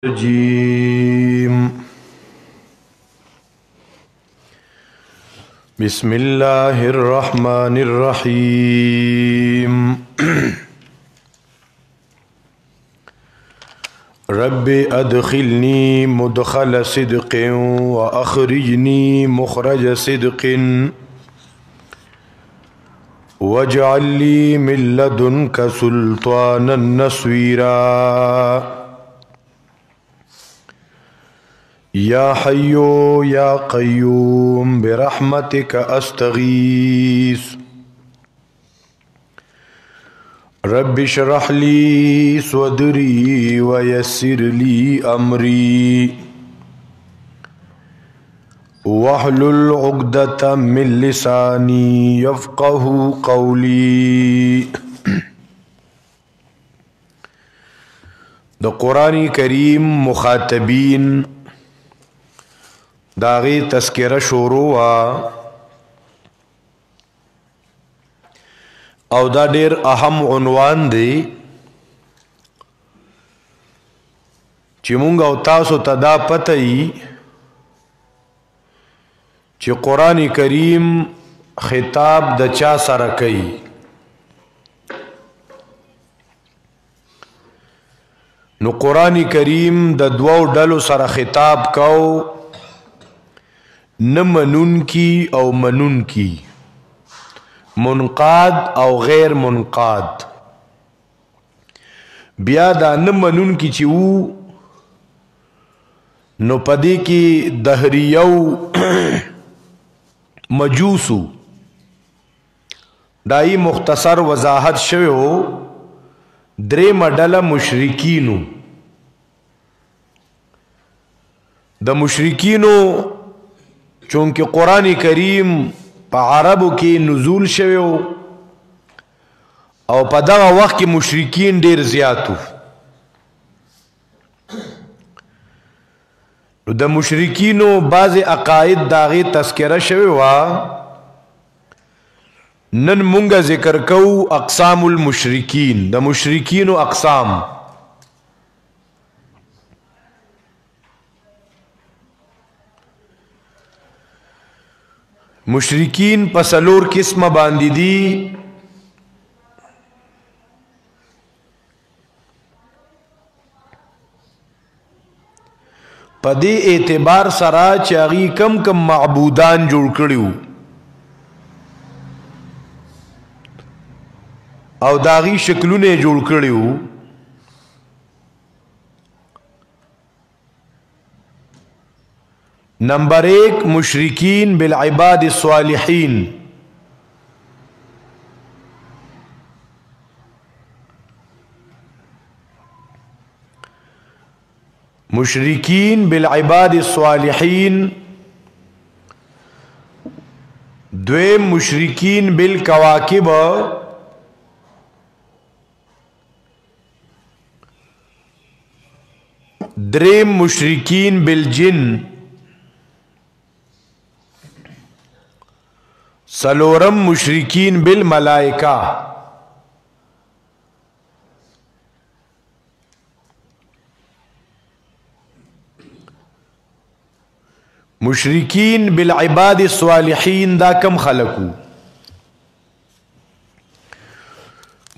الرجيم بسم الله الرحمن الرحيم رب أدخلني مدخل صدق وأخرجني مخرج صدق واجعل لي من لدنك سلطانا نصيرا يا حي يا قيوم برحمتك أستغيث رب اشرح لي صدري ويسر لي أمري واحلل عقدة من لساني يفقه قولي د قرآن کریم مخاطبین داغی تذکرہ شروع او دا ډیر اهم عنوان دی چې مونږ او تاسو ته دا پته ای چې قرآن کریم خطاب د چا سره کوي نو قرآن کریم د دوو ډلو سره خطاب کو نه منون کی او منون کی منقاد او غیر منقاد بیا دا نه منون کی چې وو نو پدې کې دهریو مجوسو دای مختصر وضاحت شویو درې مډله مشرکینو د مشرکینو چونکه قرآن کریم په عربو کې نزول شویو او په دغه وخت کې مشرکین ډیر زیاتو نو د مشرکینو بعض عقاید داغي تذکرہ شوی وا نن مونږه ذکر کوو اقسام المشرکین د مشرکینو اقسام مشرکین پسلور قسم باندې دي پدې اعتبار سره چې هغه کم معبودان جوړ کړیو او داغي شکلونه جوړ کړیو نمبر 1 مشرکین بالعباد الصالحین مشرکین بالعباد الصالحین دویم مشرکین بالکواکب دریم مشرکین بالجن سلورم مشرکین بالملائکہ مشرکین بالعباد الصالحین دا کم خلقو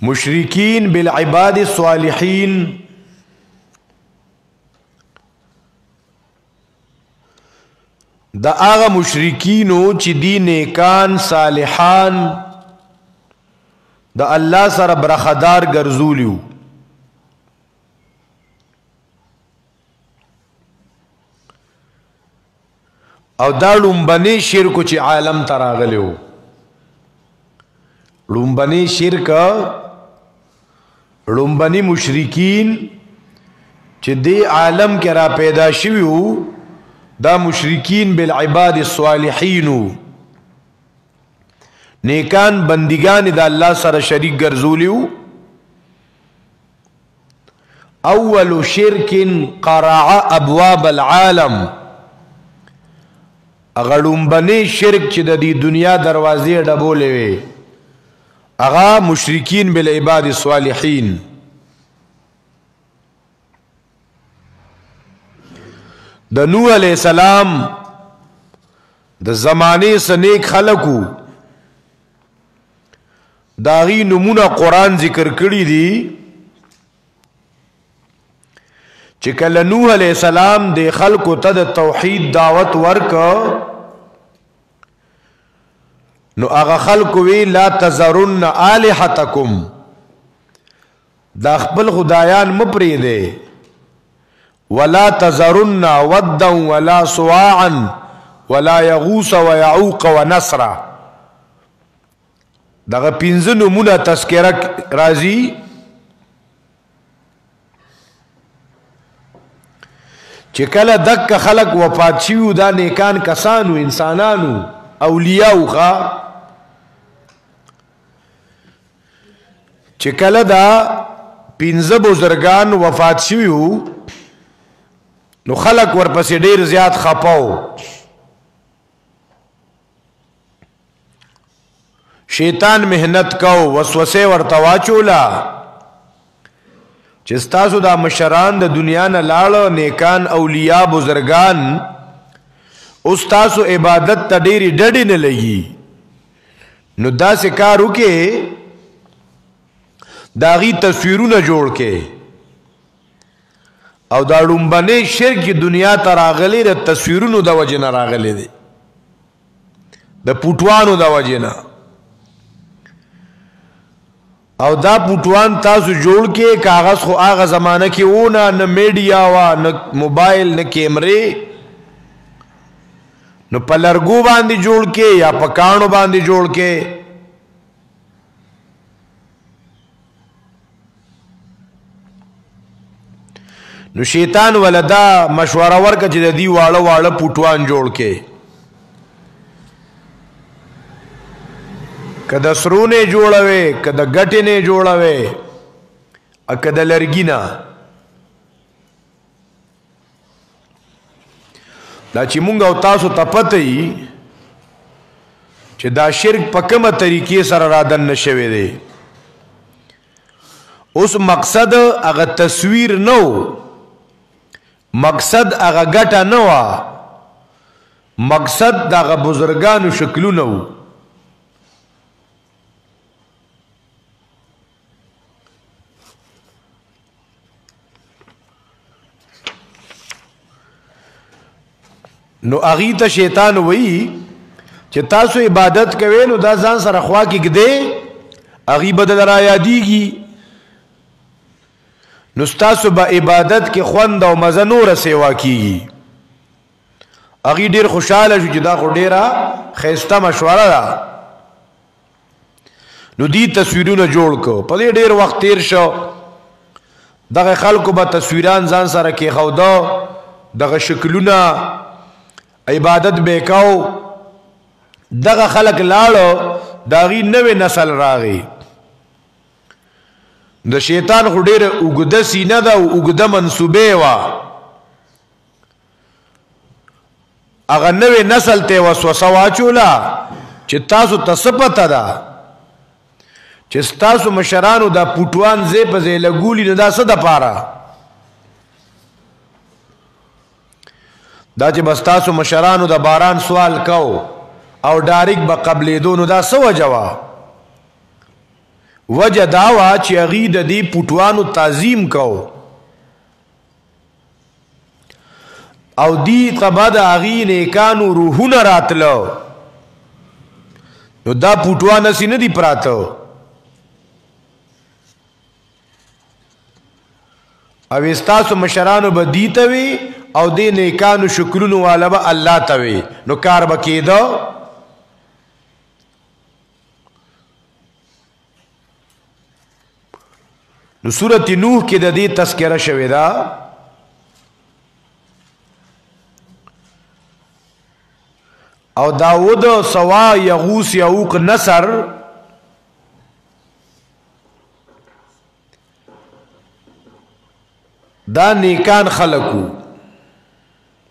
مشرکین بالعباد الصالحین دا آغا مشرکینو چی دی نیکان صالحان دا اللہ سر برخدار گرزولیو او دا لنبنی شرکو چی عالم تراغلیو لنبنی شرک لنبنی مشرکین چی دی عالم کے را پیدا شویو دا مشرکین بالعباد الصالحین نیکان بندگان دا اللہ سر شریک گرزولیو اول شرک قرع ابواب العالم اغلوم بنی شرک چی دا دی دنیا دروازی ڈبولے وے اغا مشرکین بالعباد الصالحین د نوح علیہ السلام د زمانه سنیک خلقو داغي نمونه قرآن ذکر کړی دي چې کله نوح علیہ السلام د خلقو ته د توحید دعوت ورک نو هغه خلقو وی لا تذرن الہتکم دا خپل خدایان مپری دے ولا تذرن ودا ولا سواعا ولا یغوس ویعوق ونصرا دغه پنځه نمونه تذکرہ راځي چې کله دک خلق وفات شیو دا نیکان کسانو انسانانو اولیاء خا چې کله دا پنځه بزرگان وفات شیو نو خلق ورپسې ډیر زیات خپاو شیطان محنت کو وسوسه ورته واچولا چې تاسو دا مشران د دنیا نه لاړو نیکان اولیاء بزرگان اوس تاسو عبادت ته ډېری ډډې نه لګي نو داسې کار وکې داغي تصویرونه جوړ کې او دا لومبنه شرک دنیا ته راغلي د تصویرونو د وجه نه راغلي دي د پټوانو د وجه نه او دا پټوان تاسو جوړ کې کاغذ خو هغه زمانہ کې ونه نه میډیا وا نه موبایل نه کیمرې نو په لرګو باندې جوړ کې یا په کانو باندې جوړ کې نو شیطان ولدا مشوره ورکړه چې د دې واړه واړه پټوان جوړ کې کده سرونه جوړوي کده غټینه جوړوي ا کده لرګینا دا چې مونږ او تاسو ته پته یي چې دا شرک په کومه طریقې سره رادن نشوي دی اوس مقصد هغه تصویر نو مقصد هغه غټه نه وا مقصد دغه بزرګانو شکلونه وو نو اغي ته شیطان وئی چې تاسو عبادت کوئ نو دا ځان سره خوا کې کده اغي بدل را یادېږي نو تاسو به عبادت کې خوند او مزه نور سیوا کیږي اغي ډیر خوشاله شو چې دا خو ډیره خیسته مشوره ده نو دی تصویرونه جوړ کو په دې ډیر وخت تیر شو دغه خلکو به تصویران ځان سره کې خودا دغه شکلونه عبادت بیکاو دغه خلق لاړو داغي نوې نسل راغی د شیطان خډیر وګده سینه دا وګده منسوبه وا اغه نوې نسل ته وسوسه واچولا چې تاسو تصپته ده چې تاسو مشرانو دا پټوان زی په زی لګولی نه دا څه د پاره دا چې بس تاسو مشرانو د باران سوال کو او ډایرک به قبلې دونو دا سو جواب وجه داوا چې اغي د دې پټوانو تعظیم کو او دی قبد اغي نیکانو روحونه راتلو نو دا پټوان سینه دی پراتو او استاسو مشرانو به دیتوي او دې نیکانو شکرونو والا به الله توي نو کار بکیدو نو سورۃ نوح کې د دې تذکرہ شوی دا او داود سوا یغوس یعوق نصر دا نیکان خلقو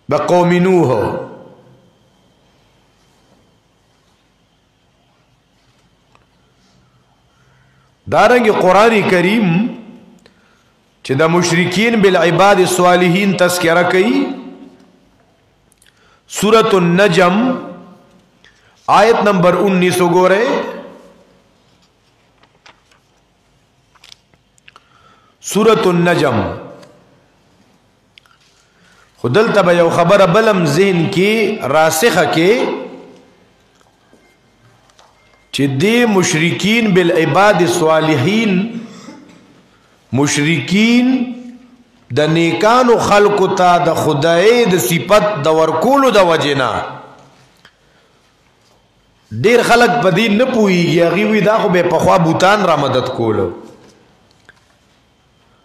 بقوم نوح دارنگی قرآن کریم چې د مشرکین بالعباد الصالحین تذکرہ کئی سورۃ النجم آیت نمبر 19 وګورئ. سورۃ النجم. خدل تب یو خبر بلم ذهن کی راسخه کې چې دی مشرکین بالعباد الصالحین، مشرکین د نیکانو خلقو ته د خدای د صفت د ورکولو د وجنا ډیر خلق په دې نه پوهیږي. هغه وی دا خو به په خوا بوتان را مدد کولو،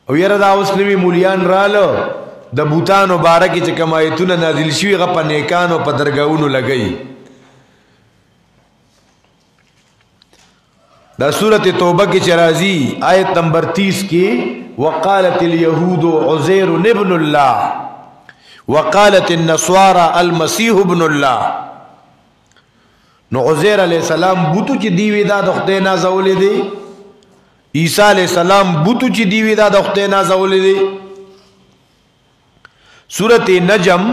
او یره دا اوس نوی مولیان رااله د بوتانو بارکه چې کمایتونه نازل شوی غ په نیکانو په درگاہونو لګئی. دا سورۃ توبه کې چرازی آیت نمبر 30 کې وقالت اليهود عزير ابن الله وقالت النصارى المسيح ابن الله. نو عزیر علیہ السلام بوتو چې دیوی دا د خدای نازولې دی، عیسی علیہ السلام بوتو چې دیوی دا د خدای نازولې دی. سورۃ نجم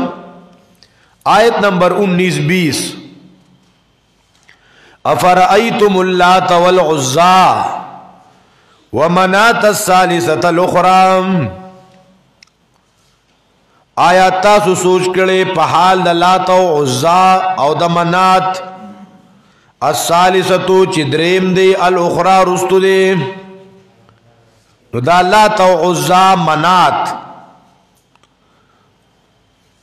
آیت نمبر 19-20 افرأیتم اللات والعزى ومنات الثالثة الاخرى. آیا تاسو سوچ کړئ په حال د لات او عزى او د منات الثالثة چې دریم دی الاخرى رستو دی. نو دا لات او عزى منات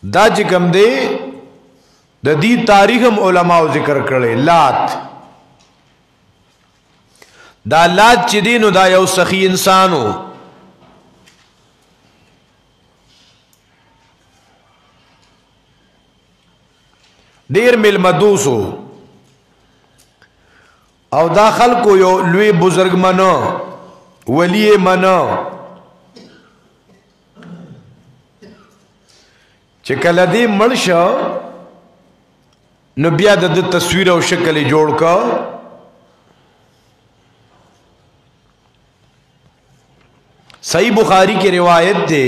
دا چې کوم دی د دې تاریخ هم علماء ذکر کړي. لات دا لات چې دی نو دا یو سخی انسانو، ډیر ملمدوسو، او دا خلکو یو لوی بزرگ منو، ولی منو، چې کله دې مړ شو نو بیا د تصویر او شکل جوړ کا. صحیح بخاری کی روایت دے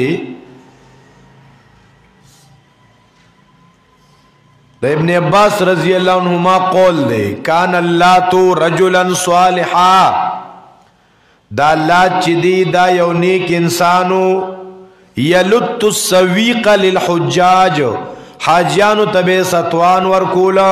ابن عباس رضی اللہ عنہما قول دے کان اللات رجلا صالحا. دا لات چی دی دا یو نیک انسانو یلت السویق للحجاج، حاجیانو تبے ستوان ورکولا.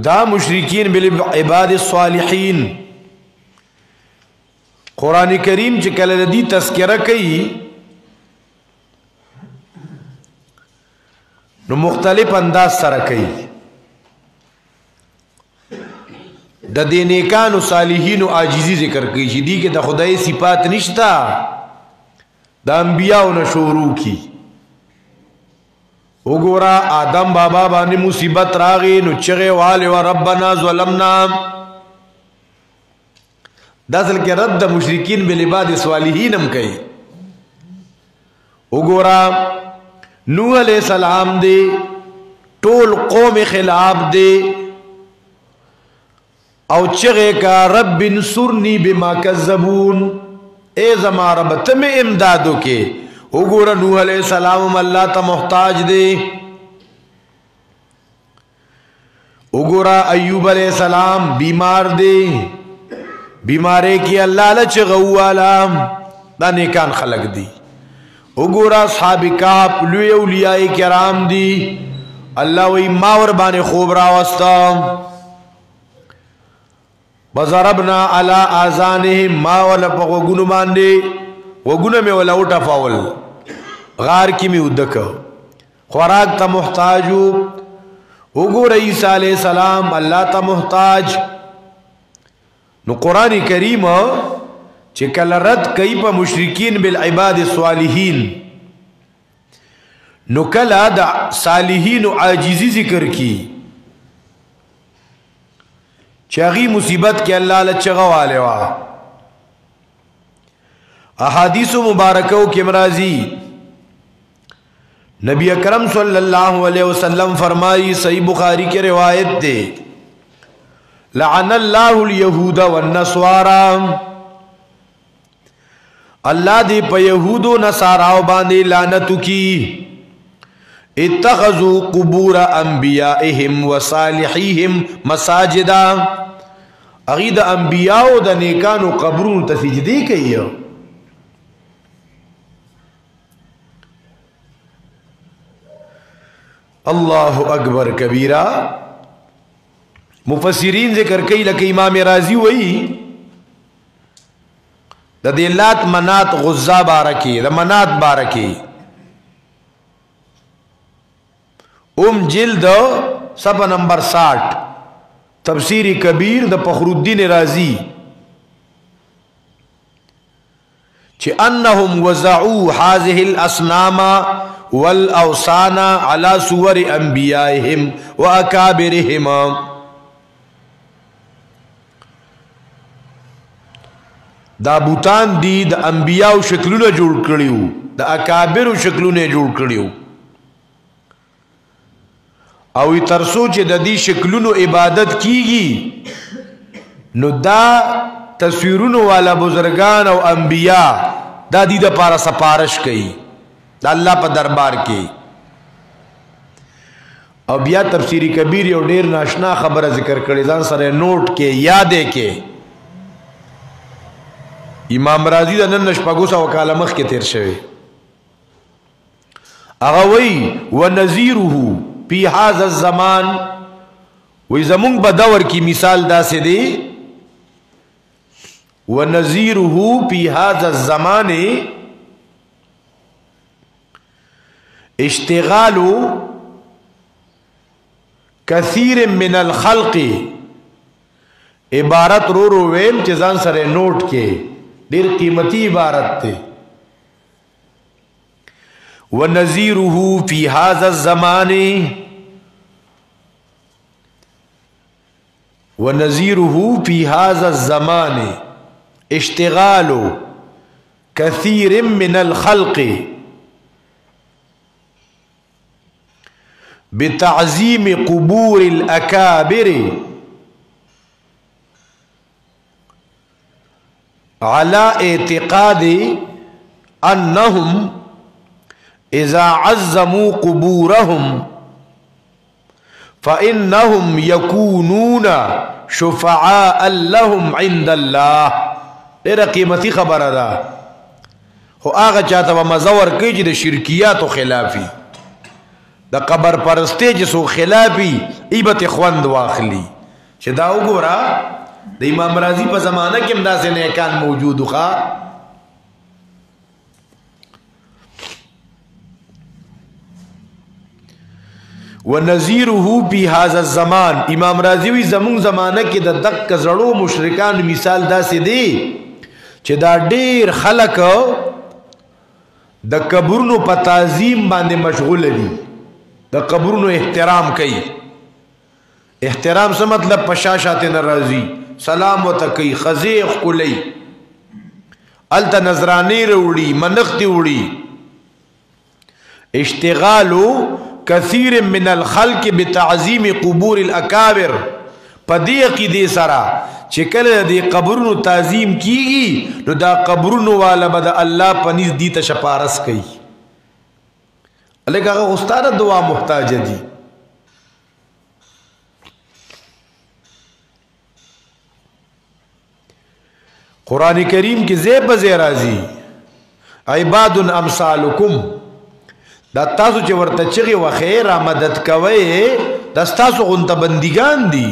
دا مشرکین بالعباد الصالحین. قرآن کریم چې کله دی تذکرہ کوي نو مختلف انداز سره کوي. د دې نیکانو صالحینو عاجزی ذکر کوي چې دی کې د خدای صفات نشتا، د انبیاءو نه شروع کی. وګورا آدم بابا باندې مصیبت راغی نو چغه والے و ربنا ظلمنا. داخل کې رد مشرکین بالعباد الصالحین هم کوي. وګورا نوح علیہ السلام دی ټول قوم خلاف دی او چغه کا رب انصرنی بما کذبون، اے زما رب تم امدادو کې. وګوره نوح علیہ السلام الله ته محتاج دی. وګوره ایوب علیہ السلام بیمار دی، بیماری کی اللہ لچغوالا، دا نیکان خلق دی. وګوره اصحاب کهف لوی اولیاء کرام دی، الله وی ماور باندې خوب راوستا. بضربنا علی آذانهم، ما ولا په وګونو باندې وګونه می ولا وټا فاول غار کی می ودک خوراک ته محتاجو. وګوره عیسی علیہ السلام الله ته محتاج. نو قرآن کریم چې کله رد کوي په مشرکین بالعباد الصالحین نو کله د صالحین عاجزی ذکر کی چاغي مصیبت کې الله لچغه والے وا. احادیث مبارکو کې مرضی نبی اکرم صلی اللہ علیہ وسلم فرمائی صحیح بخاری کے روایت دے لعن اللہ الیہود والنصارى اللہ دی پا یہود و نصاراو باندے لعنتو کی اتخذوا قبور انبیائهم و صالحیهم مساجدا اغید انبیاء و دا نیکانو قبرون تسجدی کئی اللہ اکبر کبیرہ مفسرین ذکر کئی لکہ امام رازی وئی دا دی لات منات غزہ بارکی دا منات بارکی جلد صفحہ نمبر 60 تفسیر کبیر دا فخر الدین رازی چھ انہم وزعو حاضح الاسنام والاوسان على صور انبیائهم و اکابرهم دا بوتان دی دا انبیاء شکلون جوڑ کریو دا اکابر شکلون جوڑ کریو او ترسو چې د دې شکلونو عبادت کیږي نو دا تصویرونو والا بزرگان او انبیاء دا دې د پاره سپارش کوي د الله په دربار کې او بیا تفسیری کبیر یو ډیر ناشنا خبره ذکر کړي ځان سره نوٹ کې یادې کې امام رازی د نن شپږو سو کاله مخ کې تیر شوی هغه وی ونذیره فی هذا الزمان وی زمون بدور کی مثال دا سے دی ونذیره فی هذا الزمان اشتغال کثیر من الخلق عبارت رو ویم چیزان سر نوٹ کے دیر قیمتی عبارت تے وَنَذِيرُهُ فِي هَذَا الزَّمَانِ وَنَذِيرُهُ فِي هَذَا الزَّمَانِ اشتغال كثير من الخلق بتعظيم قبور الأكابر على اعتقاد أنهم إذا عظموا قبورهم فإنهم يكونون شفعاء لهم عند الله ډېره قیمتي خبره ده خو هغه چاته به مزور کوي چې د شرکیاتو خلافي د قبر پرستی چې سو خلافي ایبت خوند واخلي چې دا وګوره د امام رازی په زمانه کې هم داسې نیکان موجود وخا ونذیره فی هذا الزمان امام رازی وی زمون زمانه کې د دک زړو مشرکان مثال داسې دی چې دا ډیر خلک د قبرونو په تعظیم باندې مشغول دي د قبرونو احترام کوي احترام څه مطلب پشاشات ناراضی سلام وتقی خزیخ کلی الته نظرانی وروړي منختی وروړي اشتغالو کثیر من الخلق بتعظیم قبور الاکابر پدې عقیدې سره چې کله دې قبرونو تعظیم کیږي نو دا قبرونو والا بد الله پنځ دي ته شپارس کوي الګه استاد دعا محتاج دي قرآن کریم کی زیب بزی رازی عباد امثالکم دا تاسو چې ورته چغي و خیر مدد کوي دا تاسو غونته بندگان دي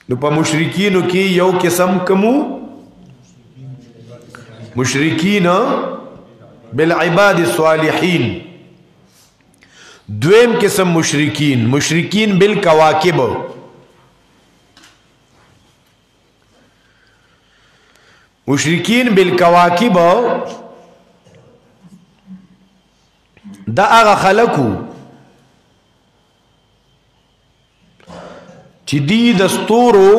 نو په مشرکینو کې یو قسم کمو مشرکین بالعباد الصالحین دویم قسم مشرکین بالکواکب مشرکین بالکواکب دا هغه خلقو چې دی د ستورو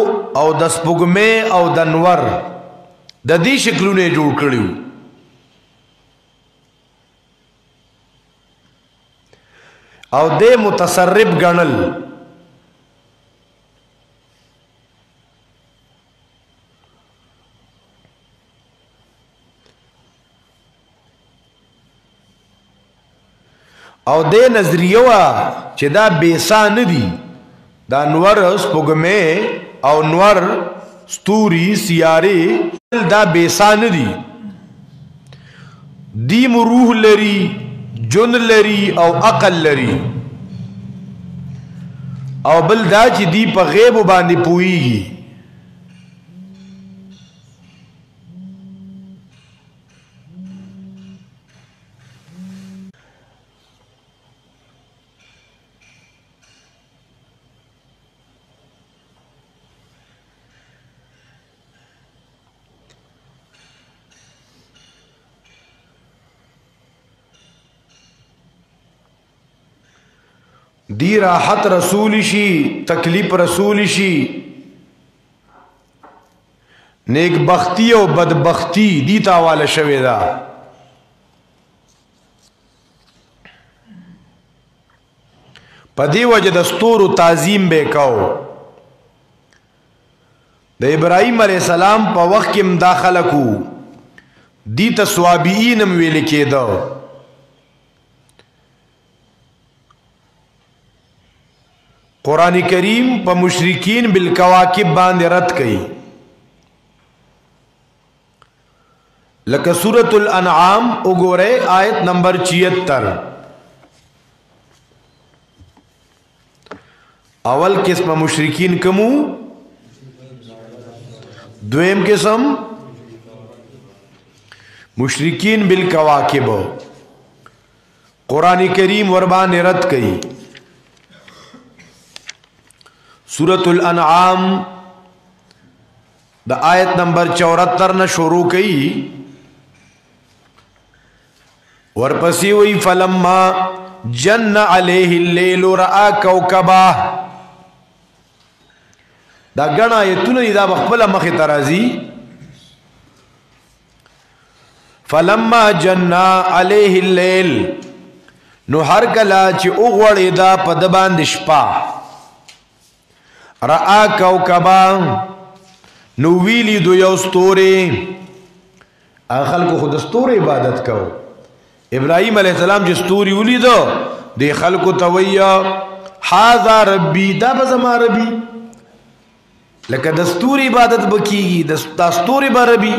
او د سپوږمۍ او د انور د دې شکلونه جوړ کړیو او دې متصرف ګڼل. او دې نظریه وا چې دا بیسا نه دي، دا نور سپوږمۍ او نور ستوري سیارې دا بیسا نه دي، دی روح لري، جن لري او عقل لري، او بل دا چې دی په غیب باندې پوهیږي. دی راحت رسول شي، تکلیف رسول شي، نیک بختی او بدبختی دی تاواله شوی دا. په دی وجه د ستورو تعظیم به کو. د ابراهیم علیه السلام په وخت کې مداخله کو، دی ته صوابئین هم ویل کېده. قرآن کریم په مشرکین بالکواکب باندې رد کړي، لکه سورۃ الانعام وګوره آیت نمبر 76. اول قسم مشرکین کمو، دویم قسم مشرکین بالکواکب. قرآن کریم ور باندې رد کړي. سورۃ الانعام دا آیت نمبر 74 نه شروع کئی. ورپسی وی فلما جن علیہ اللیل رآ کوکبا. دا گنا آیتون دا بخبل مخی ترازی. فلما جن علیہ اللیل نو هر کلا چی اغوڑی دا پدبان دشپا. رآ کوکبا نو ویلی دو یو ستوری. خلقو خود ستوری عبادت کو. ابراہیم علیہ السلام جی ستوری ولی دو دی خلقو تویا حاذا ربی، دا بزما ربی. لکه دستوری عبادت بکیگی، دستوری با ربی.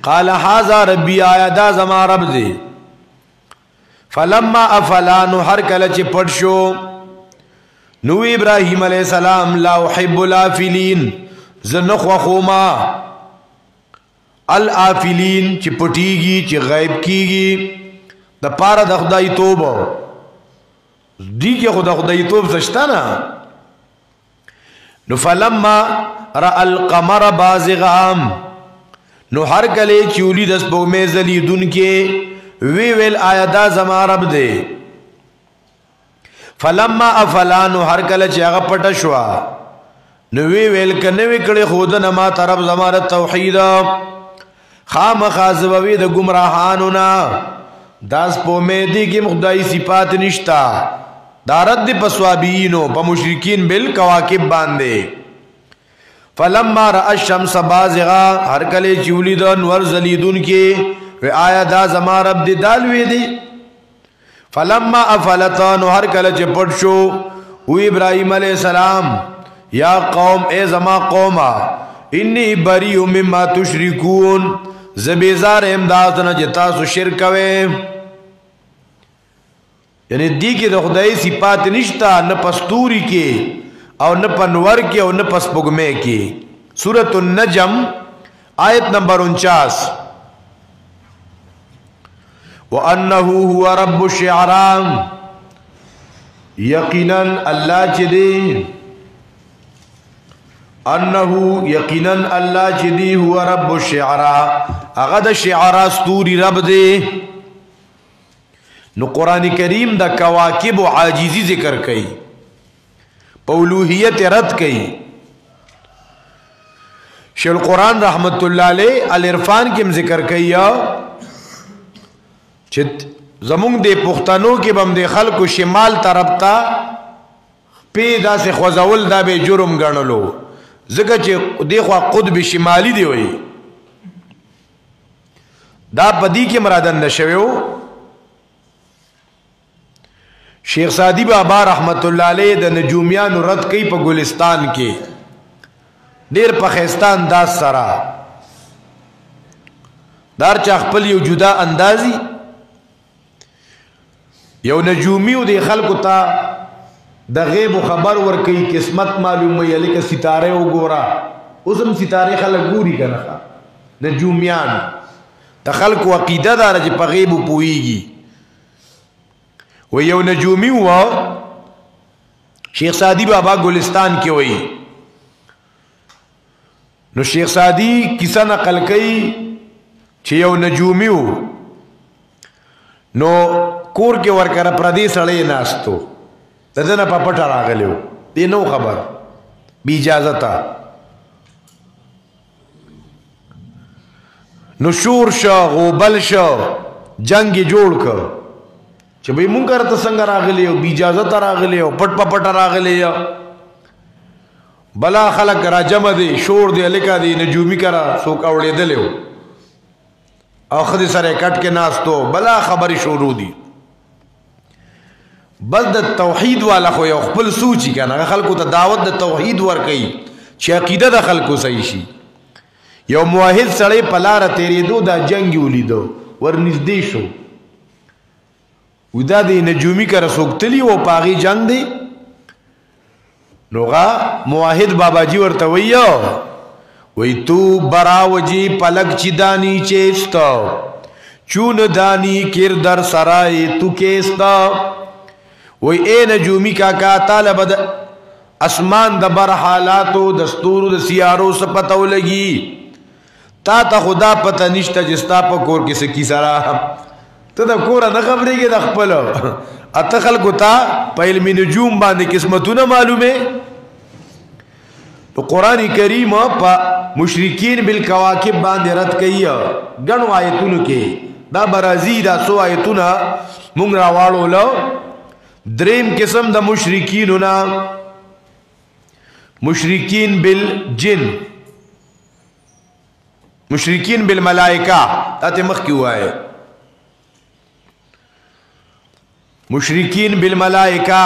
قال حاذا ربی، آیا دا زما رب دے. فلما افلانو ہر کلچ پڑ شو نو ابراہیم علیہ السلام لا احب الافلین، زنخو خوما الافلین چی پٹیگی چی غیب کیگی دا پارا دا خدای توب دی که خدا خدای توب سشتانا. نو فلما را القمر بازغام نو ہر کلے چولی دس پو میں زلیدن کے وی ویل آیا دا زما رب دے. فلما افلانو هر کله چې هغه پټه شوا نو وی ویل کنه وی کړي خود نه ما طرف زماره توحید خامخا زوی د گمراهانو نا داس په مېدی کې خدای صفات نشتا. دارد دی پسوابینو په مشرکین بالکواکب باندې. فلما را الشمس بازغا هر کله چې ولید نور زلیدون کې و آیا دا زما رب دی دال وی دی. فلما افلتان هر کله چې پټ شو او ابراهیم علیہ السلام یا قوم اے زما قوما انی بریء مما تشرکون، زبیزار امداد نه جتا سو شرک وے. یعنی دی کې د خدای صفات نشتا، نه پستوري کې او نه پنور کې او نه پسپګمه کې. سورۃ النجم آیت نمبر 49. وَأَنَّهُ هُوَ رَبُّ الشِّعْرَى، یقیناً اللہ چدی انہو یقیناً اللہ چدی هو رب الشعراء، اغد شعراء ستوری رب دے. نو قرآن کریم دا کواکب و عاجزی ذکر کئی، پولوحیت رد کئی. شیخ القرآن رحمت اللہ علیہ العرفان کم ذکر کئی چت زمونږ د پښتنو کې بم د خلکو شمال طرف ته پیدا سے خوځول دا به جرم ګڼلو ځکه چې دغه قطب شمالي دی وای دا پدی کې مرادن نشویو شیخ سعدی بابا رحمت الله علیه د نجومیان رد کوي په ګلستان کې ډیر په خستان داس سره دار چا خپل یو جدا اندازي یو نجومی او د خلکو ته د غیب خبر ور کوي قسمت معلومه یې لکه ستاره وګورا اوسم ستاره خلک ګوري کنه نجومیان د خلکو عقیده دار چې په غیب پويږي و یو نجومی و شیخ سعدی بابا گلستان کې وای نو شیخ سعدی کیسه نقل کوي چې یو نجومی و نو کور کې ورکره پردي سړی ناستو دنه په پټه راغلیو دې نو خبر بی اجازه تا نو شور شو غوبل شو جنگ جوړ کړ چې به مونږ کرته څنګه راغلیو بی اجازه تا راغلیو پټ په پټه راغلیو بلا خلق را جمع دي شور دی الکا دی نجومی کرا سوک اوړېدلو او خدي سره کټ کې ناستو بلا خبري شروع دي بس د توحید والا خو یو خپل سوچي کنه خلکو ته دعوت د توحید ور کوي چې عقیده د خلکو صحیح شي یو موحد سړی پلار تیرېدو دا جنگ ولیدو ورنږدې شو ودا د نجومی کرا سوکتلی او پاغي جنگ دی نوغا موحد بابا جی ورته ویو وی تو براوجی پلک چی دانی چیستا چون دانی کر در سرائی تو کیستا وی اے نجومی کاکا طالب اسمان د بر حالاتو دستور د سیارو سپتو لگی تا تا خدا پتہ نشتا جستا پا کور کسی کی سرا تا دا کورا نخبری گی دا خپلو اتخل کو تا پا علم نجوم باندې قسمتونا معلومے تو قرآن کریم پا مشرکین بالکواکب باندې رد کئی گنو آیتونو کے دا برازی دا سو آیتونا مونگ راوالو لو دریم قسم دا مشرکینونا مشرکین بالجن مشرکین بالملائکہ تاتے مخ کیوں آئے مشرکین بالملائکہ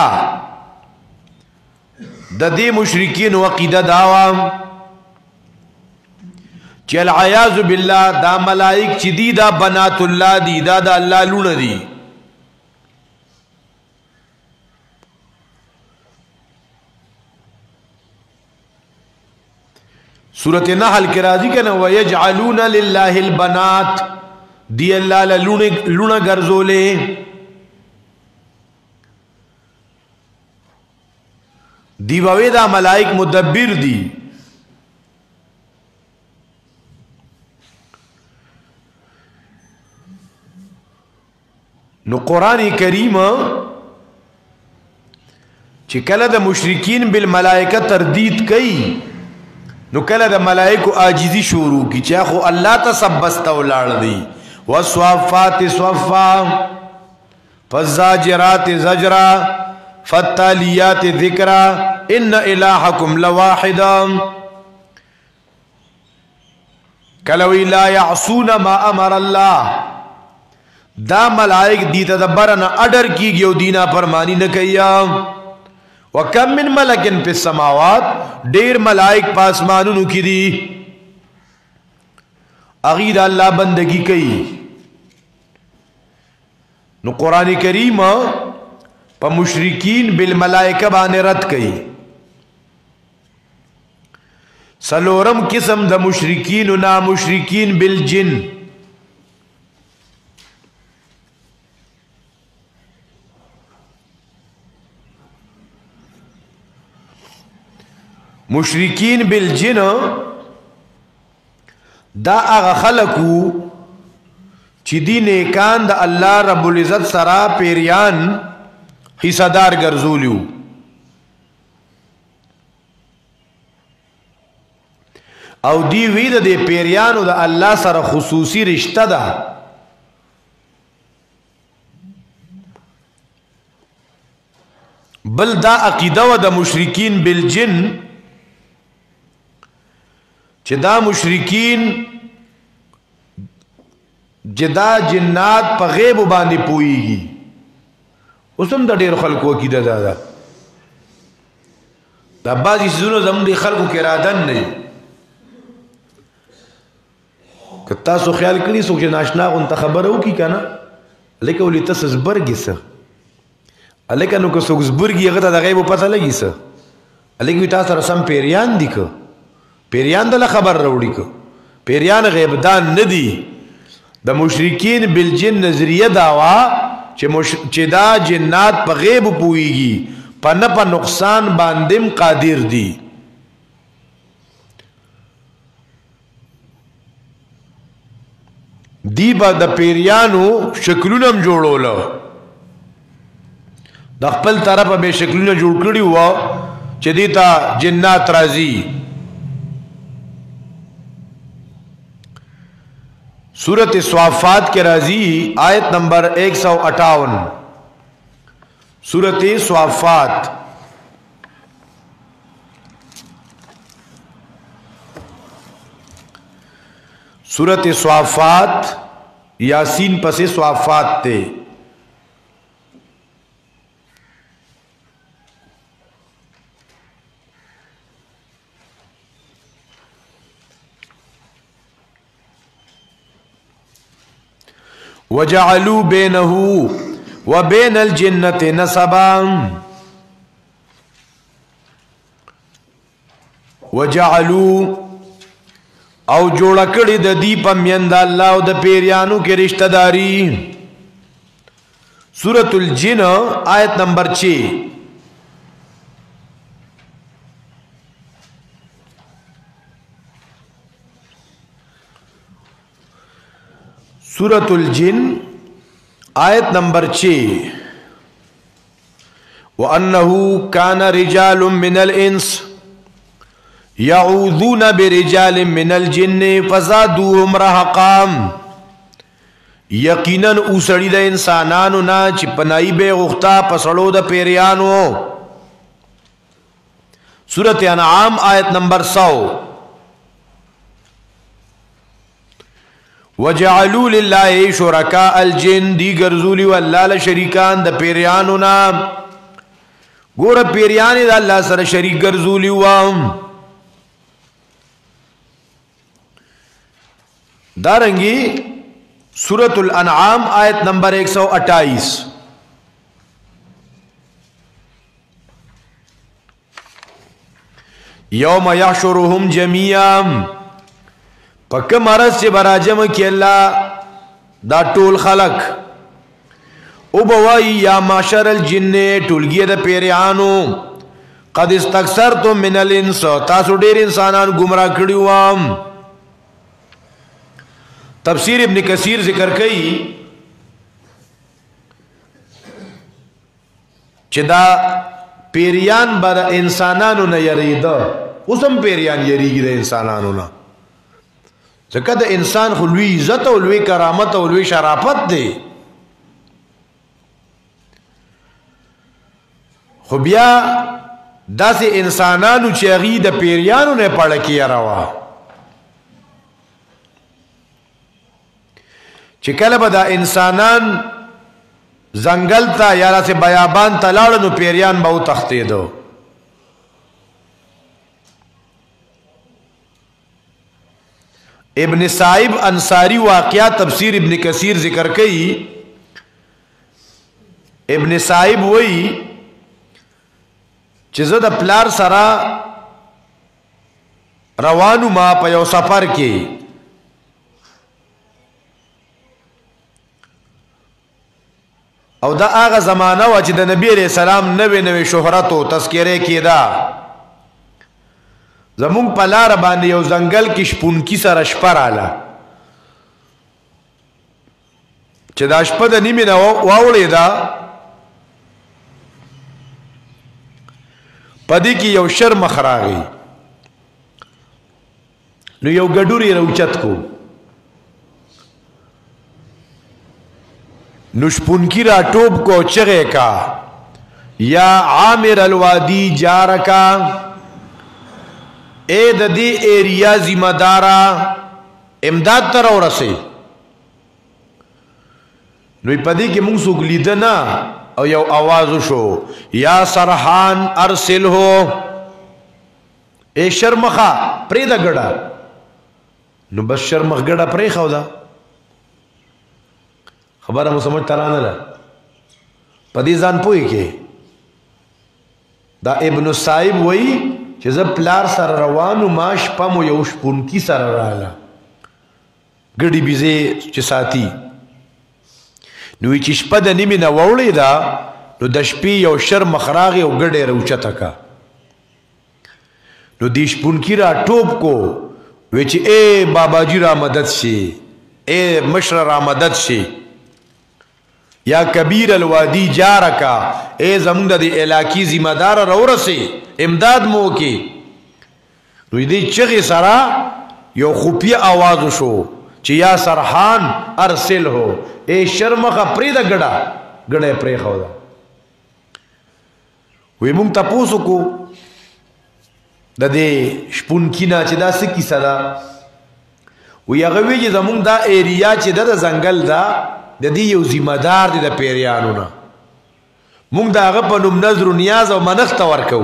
دا دے مشرکین وقیدہ داوام چی العیاذ باللہ دا ملائک چی دی دا بنات اللہ دی دا دا اللہ لون دی سورۃ نحل کے راضی کنا وَيَجْعَلُونَ لِلَّهِ الْبَنَاتِ دی اللہ لون گرزولے دیواوی دا ملائک مدبر دی نو قرآن کریم چی کل دا مشرکین بالملائکہ تردید کئی نو کل دا ملائکو آجیزی شروع کی چاہو اللہ تا سبستا اولار دی وَالصَّافَّاتِ صَفًّا فَالزَّاجِرَاتِ زَجْرًا فَالتَّالِيَاتِ ذِكْرًا ان الہکم لواحدا کلوی لا یعصون ما امر اللہ دا ملائک دی تدبرنا اڈر کی گیو دینا فرمانی نکیا وکم من ملکن پی السماوات دیر ملائک پاسمانونو کی دی اغید اللہ بندگی کئی نو قرآن کریم پا مشرکین بالملائکہ بانے رد کئی سلورم قسم دا مشرکین و نا مشرکین بالجن مشرکین بالجن دا اغا خلقو چی دی نیکان دا اللہ رب العزت سرا پیریان حصہ دار گرزولیو او دی وید دے پیریانو دا اللہ سر خصوصی رشتہ دا بل دا عقیده و د مشرکین بالجن چې دا مشرکین جدا جنات په غیب باندې پويږي. اوس هم د ډېر خلکو عقیده ده دا بعضې څیزونه زموږ د خلکو کې رادن نه وي. که تاسو خیال کړي څوک چې ناشنا غونته خبره وکړي که نه هلکه ولې ته څه زبرګې څه هلکه نو که څوک زبرګي هغه ته د غیبو پته لګي څه هلکه وي تا سره سم پیریان دي که پیریان دله خبر راوړي که پیریان غیبدان نه دي. د مشرکین بالجن نظریه دا وه چې دا جنات په غیب پوهیږي په نه په نقصان باندې قادر دي. دی با د پیریانو شکلونه هم جوړوله د خپل طرفه به شکلونه جوړ کړي وو چې دې ته جنات راځي. سورت صافات کے راضی آیت نمبر 158. سورت صافات سورت صافات یاسین پس صافات تے وَجَعَلُوا بَيْنَهُ وَبَيْنَ الْجِنَّةِ نَسَبًا وَجَعَلُوا او جوړه کړي د دې په میند الله او د پیریانو کې رشتہ داری. سورۃ الجن آیت نمبر 6. سورۃ الجن آیت نمبر 6. وَأَنَّهُ كَانَ رِجَالٌ مِّنَ الْإِنسِ يَعُوذُونَ بِرِجَالٍ مِّنَ الْجِنِّ فَزَادُوهُمْ رَهَقًا. یقیناً اوسړي د انسانانو نه چې پناهي به غوښتا پسړو د پیریانو. سورۃ انعام آیت نمبر 100. وَجَعَلُوا لِلَّهِ شُرَكَاءَ الْجِنِّ دی ګرځولي والله له شریکان د پیریانو نه. ګوره پیریان د الله سره شریک ګرځولي وو. دارنگی سورۃ الانعام آیت نمبر 128. یوم یحشرهم جميعا پک مرض سے براجم کی اللہ دا ټول خلق او بوائی یا معشر الجن ټولګي د پیریانو قد استكثرتم من الانس تاسو ډیر انسانان گمراه کړي وام. تفسیر ابن کثیر ذکر کئی چې دا پیریان بر انسانانو نه یریده اوسم پیریان یریږي د انسانانو نه ځکه د انسان خو لوی عزت او لوی کرامت او لوی شرافت دی. خو بیا داسې انسانانو چې هغې د پیریانو نه پړه کې یراوه چې کله به دا انسانان زنګل ته یا راسې بیابان ته لاړه نو پیریان به وتښتېدو. ابن صاحب انصاری واقعہ تفسیر ابن کثیر ذکر کئی. ابن صاحب وی چې زه د پلار سره روانو ما په یو سفر کې او دا هغه زمانہ و چې د نبی علیہ السلام نوې شهرت او تذکره کېدا. زمون په لار باندې یو ځنګل کې شپونکی سره شپه رااله چې دا شپه د نیمې نه واوړېده په دې کې یو شر مخ راغی نو یو ګډور یې راوچت کو نو شپونکی را ټوب کو چغې کا یا عامر الوادی جارکا اے د دې ایریا ذمہ دارا امداد تر ورسه نو پدې کې موږ څوک لیدنا او یو आवाज شو یا سرحان ارسل هو اے شرمخه پرې د ګډه نو بس شرمخ ګډه پرې خو دا خبره مو سمجھ ترانه ده پدې ځان پوي کې دا ابن صاحب وای چې ز پلار سره روانو ماش پمو یو شپون کی سره رااله ګډي بيزه چې ساتي نو چې شپه د نیمه نه وړې دا نو د شپې یو شر مخراغه او ګډه روچته کا نو دی شپون کی را ټوب کو وی چې اے بابا جی را مدد شي اے مشر را مدد شي یا کبیر الوادی جارکا اے زمونږ د علاقې ذمہ دار راورسه امداد مو کې نو دې چغې سره یو خفیه आवाज شو چې یا سرحان ارسل هو اے شرمخه پرې د ګډه پرې خو دا وی مونږ تاسو کو د دې شپون کینا چې دا سکی صدا وی هغه وی چې زمونږ دا ایریا چې د ځنګل دا د دې یو ذمہ دار دی د پیریانو نه مونږ دا هغه په نوم نظر و نیاز او منښت ورکو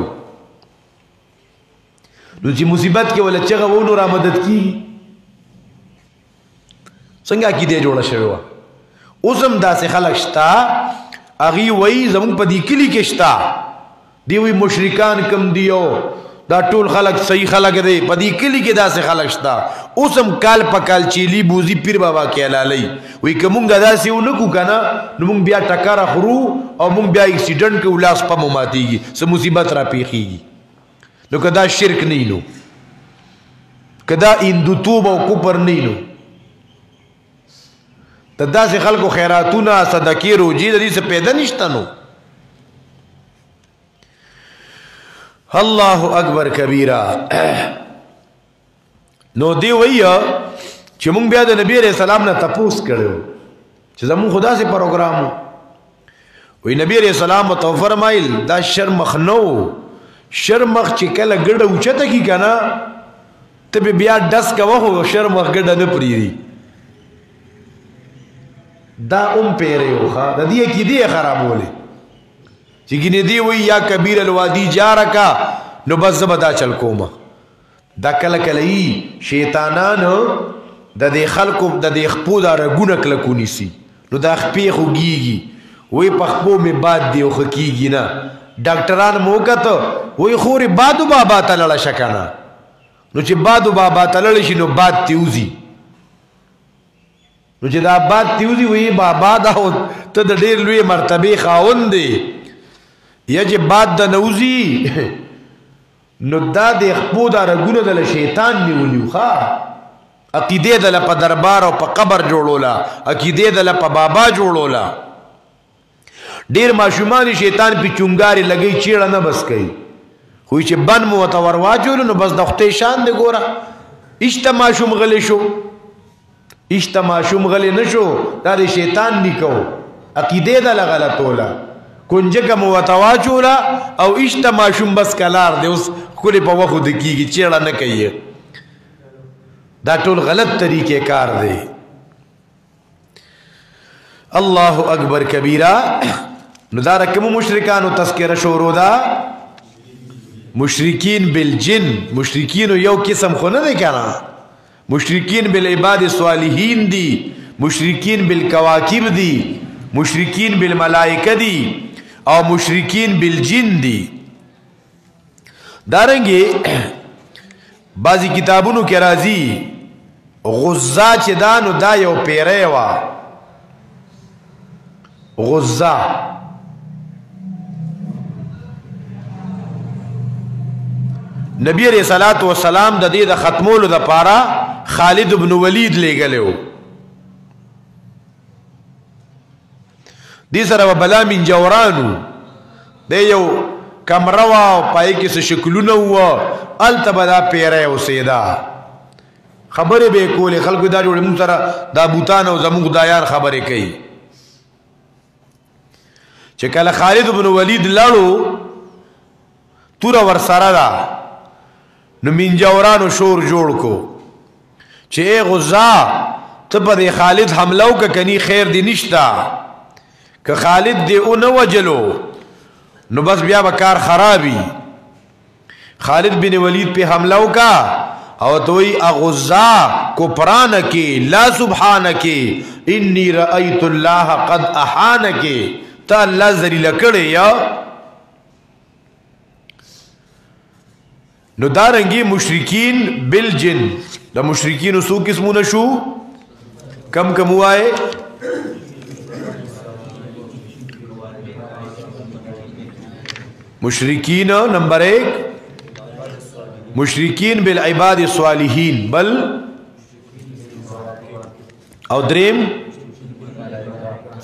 نو چې مصیبت کې ولا چغه وونو را مدد کی څنګه کې دې جوړه شوی و اوسم داسې خلک شتا اغي وای زمون په دې کلی کې شتا دی وی مشرکان کم دیو دا ټول خلک صحیح خلک دی په دې کلی کې داسې خلک شتا اوسم کال پکال چيلي بوزي پیر بابا کې علالي وی کومګه داسې ونکو کنه نو مونږ بیا ټکر خرو او مونږ بیا اکسیډنټ کې ولاس په ماتيږي سم مصیبت را پیخيږي نو کدا شرک نه نو کدا هندوتوب او کوپر نه نو د داسې خلکو خیراتونه صدقې روجي د دې څه پیدا نشته نو الله اکبر کبیره نو دی ویا چې مونږ بیا د نبی رسول الله نه تپوس کړو چې زمون خدا سي پروګرام وی نبی رسول الله تو فرمایل دا شرمخ نو شرمخ چې کله ګډه اوچته کی کنه ته بیا دس کا وو شرمخ ګډه نه پریری دا پیریو ښا د دې کې دی خرابوله چې ګینه دی وی یا کبیر الوادی جارکا نو بس زبدا چل کومه دا کله کله شیطانان د دې خلکو د دې خپو دا رګونه کله کونی سي نو دا خپې خوږيږي وی پخپو می باد دی او خکیږي نه ډاکټران موکته وی خوري بادو بابا تعالی شکانا نو چې بادو بابا تعالی شي نو باد تیوزي نو چې دا باد تیوزي وی بابا دا ته د ډېر لوی مرتبه خاوند دی یجب باد د نوزي نو دا د خپو دا رګونه د شیطان نیولیو ښا عقیده د په دربار او په قبر جوړولا عقیده د په بابا جوړولا ډیر ماشومان شیطان په چونګاري لګي چیړه نه بس کوي خو چې بن مو تور واجول نو بس د خپل شان دی ګوره اجتماع شوم غلې شو اجتماع شوم غلې نشو دا د شیطان نکو عقیده د غلطولا کنجکه مو وتواجولا او اجتماع شوم بس کلار دی اوس کلی په وخت د کیږي چیړه نه کوي دا ټول غلط طریقې کار دی الله اکبر کبیره نو دا رکم مشرکانو تذکرہ شروع دا مشرکین بالجن مشرکین یو قسم خو نه دی کنه مشرکین بالعباد الصالحین دی مشرکین بالکواکب دی مشرکین بالملائکه دی او مشرکین بالجن دی دارنګي بعضی کتابونو کې راځي غزا چې دانو دا یو پیری وا غزا نبی علیہ الصلوۃ والسلام د دې د ختمولو د پاره خالد ابن ولید لګلو دې سره بلا من جورانو د یو کمروا پای کې څه شکلونه وو التبدا پیره اوسیدا خبره به کولې خلکو دا جوړ مون سره دا بوتان او زموږ خدایان خبره کوي چې کله خالد بن ولید لاړو توره ورسره ده نو منجورانو شور جوړ کو چې ای غزا ته په دې خالد حمله وکړه کني خیر دی نشتا که خالد دی او نه وجلو نو بس بیا به کار خرابي خالد بن ولید په حمله وکړه او توي اغزا کفرانک لا سبحانک انی رأیت الله قد احانک تا الله ذلیل کړي یا نو دارنګي مشرکین بالجن د مشرکین سو قسمونه شو کم کم وای مشرکین نمبر 1 مشرکین بالعباد الصالحین بل او دریم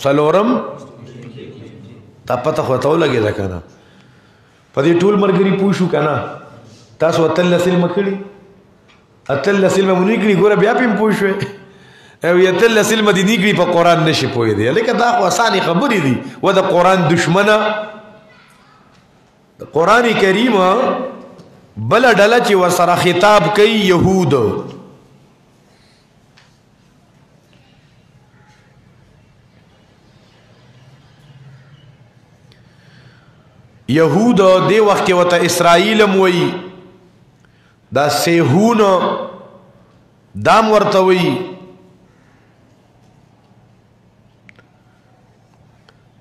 سلورم تا پته خو ته لګی دا کنه په دې ټول مرګري پوښو کنه تاسو اتل سلم کړی اتل سلم مونږ کړی ګوره بیا پم پوښوي او یتل سلم دي نګړي په قران نشي پوي دی لکه دا خو اساني خبرې دي و د قران دشمنه قران کریم بل ډله چې وسره خطاب کوي يهود يهود دی وخت وته اسرائیل موي دا سيهون دام ورته وي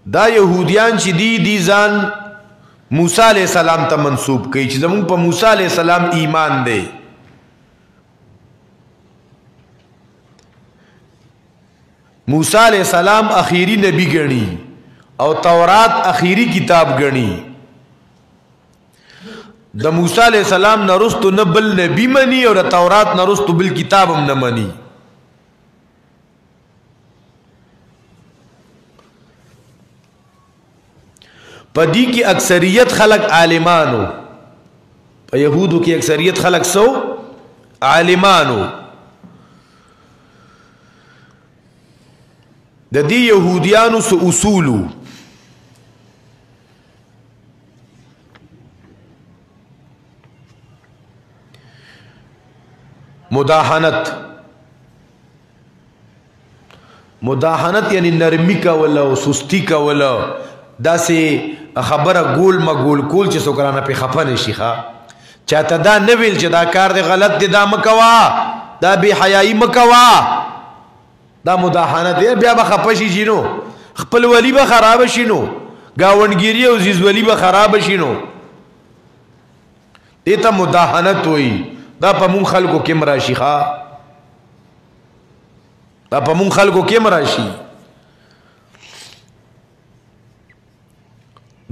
دا يهوديان چې دي ځان موسی علیہ السلام ته منسوب کوي چې زمون په موسی علیہ السلام ایمان دی موسی علیہ السلام اخیری نبی گنی او تورات اخیری کتاب گنی د موسی علیہ السلام نرستو نه بل نبی منی او د تورات نرستو بل کتاب هم نه منی پدی کی اکثریت خلق عالمانو په یهودو کی اکثریت خلق سو عالمانو د دې يهوديانو سو اصولو مداهنت یعنی نرمی کا ولا سستی کا ولا دا سه خبره ګول مګول کول چې سوکرانه په خفن شي ښا چاته دا نه ویل چې دا کار دی غلط دی دا مکوا دا به حیايي مکوا دا مداهنت دی بیا به خپشي جنو خپل ولی به خراب شینو گاونګيري او زیز ولی به خراب شینو دته مداهنت وای دا په مون خلکو کې مراشي ښا دا په مون خلکو کې مراشي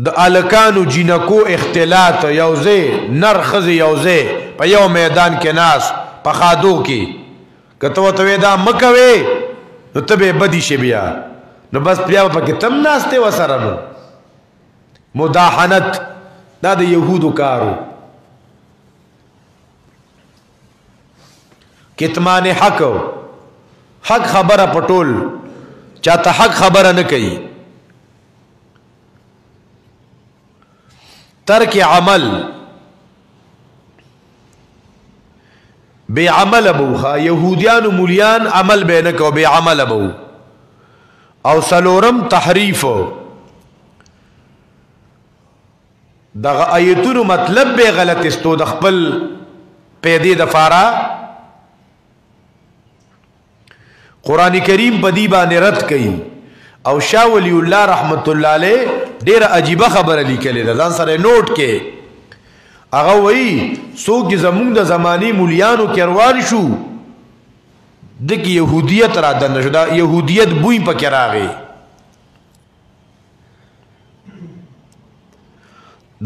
د الکانو جنکو اختلاط یوزه نرخز یوزه په یو میدان کې ناس په خادو کې کته ته دا مکوي نو ته بدی شي بیا نو بس بیا په کې تم ناس ته وسره نو مداهنت دا د يهودو کارو کتمان حق خبره پټول چاته حق خبره نه کوي ترک عمل بے عمل ابوها یهودیان و مولیان عمل بینکو بے عمل ابو او سلورم تحریف دغه آیتونو مطلب به غلط استو د خپل پیدې د فارا قران کریم په دی باندې رد کړي او شاه ولی الله رحمت الله علیه ډیره عجیب خبره لیکلې ده ځان سره نوٹ کې هغه وایي څوک زمونږ د زمانی مولیانو کروان شو د کی يهودیت را دنه شو دا يهودیت بوی پکې راغی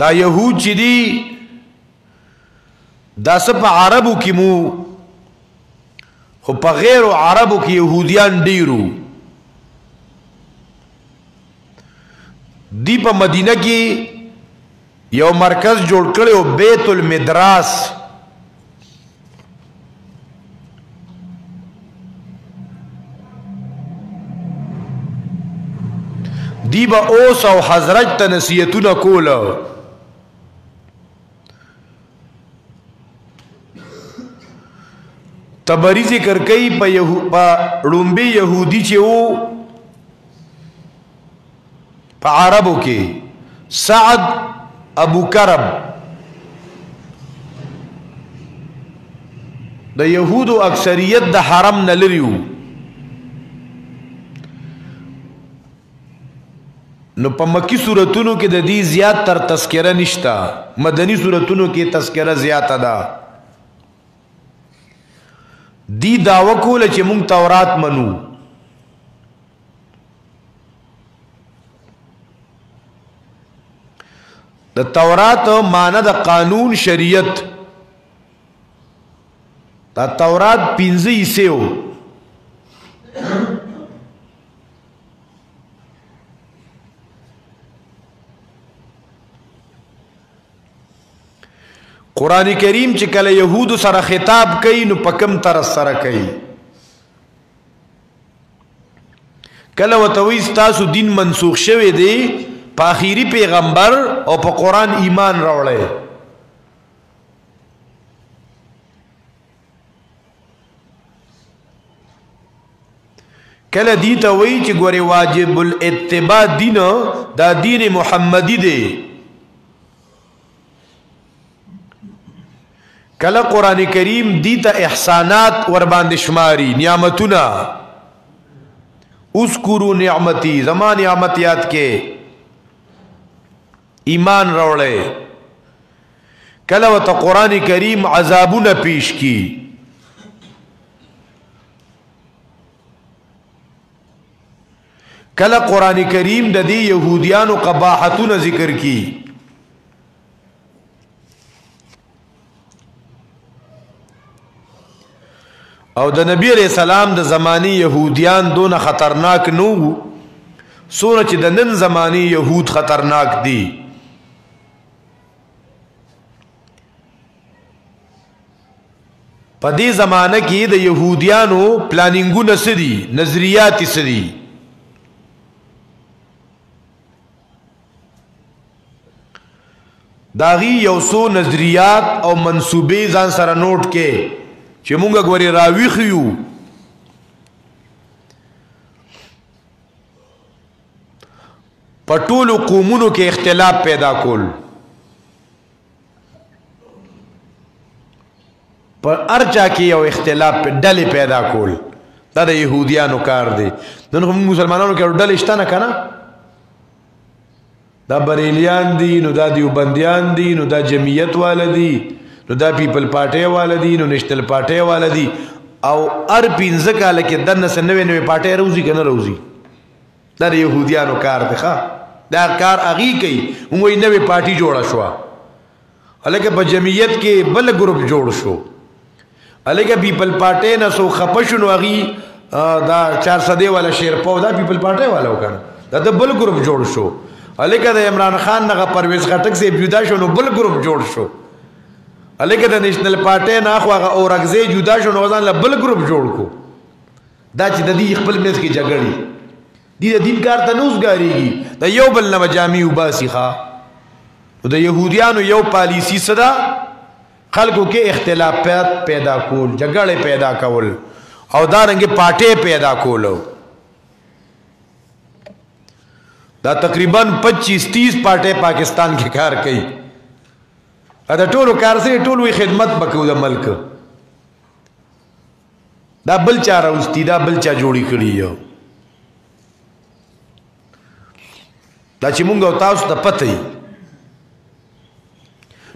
دا يهود چې دي دا سپ عربو کې مو خو په غیر عربو کې يهوديان ډیرو دی په مدینه کې یو مرکز جوړ کړو بیت المدراس دی با اوس او حضرت ته نصیحتونه کوله. طبری ذکر کئی پا ړومبی یهودی چې وو پا عربو کے سعد ابو کرب د یهودو اکثریت د حرم نلریو. نو په مکی صورتونو کې د دې زیات تر تذکرہ نشتا، مدنی صورتونو کې تذکرہ زیاته ده. دی دعوه کوله چې مونږ تورات منو. د تورات معنی د قانون شریعت. دا تورات 15 حصے و. قرآن کریم چې کله یهودو سره خطاب کوي نو په کوم طرز سره کوي. کله ورته وایي ستاسو دین منسوخ شوی دی، په آخري پیغمبر او په قرآن ایمان راوړی. کله دی ته وایي چې ګورې واجب الاتباع دین دا دین محمدی دی. کله قرآن کریم دیتا احسانات ور باندې شماری، نعمتنا. اذکروا نعمتی، زمان نعمت یاد کے، ایمان روڑے. کله وتا قرآن کریم عذابنا پیش کی. کله قرآن کریم د دې یهودیانو قباحتونه ذکر کی. او د نبی علیہ السلام د زمانی یهودیان دون خطرناک نو سونه چې د نن زمانی یهود خطرناک دي. په دې زمانه کې د یهودیانو پلانینګونه سدي، نظریات سدي. داغي یو څو نظریات او منسوبې ځان سره نوٹ کې چې مونږه ګوري راویخ یو. په ټولو قومونو کې اختلاف پیدا کول، پر ارچا کې یو اختلاف په ډلې پیدا کول، دا د یهودیانو کار دی. نن هم مسلمانانو کې ډلې شته نه کنه، دا بریلیان دي، نو دا دیوبندیان دي، نو دا جمعیت والدي، نو دا پیپل پارټي والدي، نو نشتل پارټي والدي. او ار 15 کال کې دنه سه نوې نوې پارټي روزي کنه روزي. دا يهوديانو کار دی ښا، دا کار اغي کوي. موږ نوې پارټي جوړه شو، الکه په جمعیت کې بل ګروپ جوړ شو، الکه پیپل پارټي نه سو خپشنو اغي دا 400 والا شیرپو دا پیپل پارټي والا وکنه، دا د بل ګروپ جوړ شو. الکه د عمران خان نه پرویز خټک سے جدا شو نو بل ګروپ جوړ شو. الکه د نېشنل پارټي نه خواغه اورګزې جدا شو نو ځان له بل ګروپ جوړ کو. دا چې د دې خپل منځ کې جګړې دي، د دین کار ته نوز ګاریږي، د یو بل نه مجامع وباسي ښا. د يهوديانو یو پالیسی صدا خلکو کې اختلافات پیدا کول، جګړې پیدا کول او دارنګه پارټي پیدا کولو. دا تقریباً 25-30 پارټي پاکستان کې کار کوي. دا ټولو کار سره ټولو خدمت وکړو د ملک. دا بل چا راوستي، دا بل چا جوړی کړی یو. دا چې مونږ او تاسو ته پته وي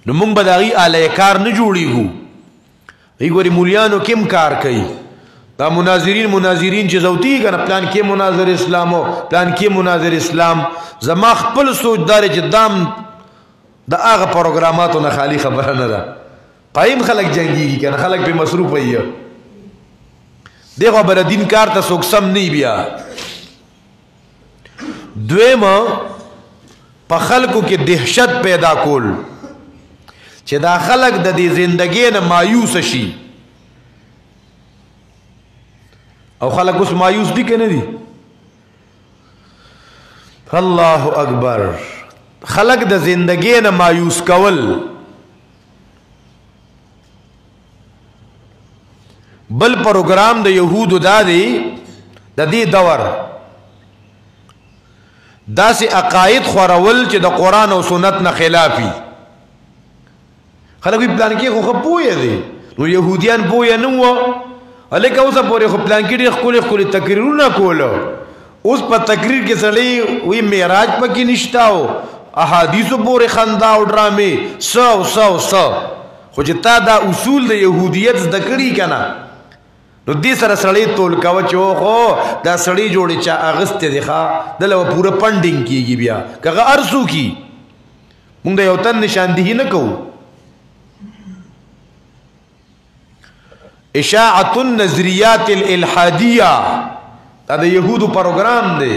نو مونږ به د هغې اعلی کار نه جوړېږو. ای ګورې مولیانو کم کار کوي، دا مناظرین چې زوتی کنه پلان کې مناظر اسلامو، پلان کې مناظر اسلام. زما خپل سوچ دار چې دام د هغه پروګراماتو نه خالی خبره نه ده. قایم خلک جنگیږي کنه، خلک په مصروف وي. دغه بل دین کار ته څوک سم نه بیا. دویمه په خلکو کې دهشت پیدا کول چې دا خلک د دې زندګۍ نه مایوس شي. او خلک اوس مایوس دي که نه دي؟ الله اکبر. خلق د زندگی نه مایوس کول. بل پروګرام د يهودو دادي د دې دور داسې عقاید خورول چې د قران او سنت نه خلافي. خلک پلان کې خو پوهه دي نو يهوديان پوهه نه وو الکه اوس پورې خو پلان کې ډېر خولي تقریرونه کولو. اوس په تقریر کې سړی وی معراج پکې نشتاو احادیث پورې خندا او ډرامې سو خو چې تا دا اصول د يهودیت زده کړي کنه نو دې سره سړی تول کاوه چې خو دا سړی جوړي چا اغست دي ښا دلته پوره پندینګ کیږي بیا کغه ارسو کی موږ د یو تن نشاندهی نه کوو. اشاعة النظریات الالحادیه دا د یهودو پروګرام دی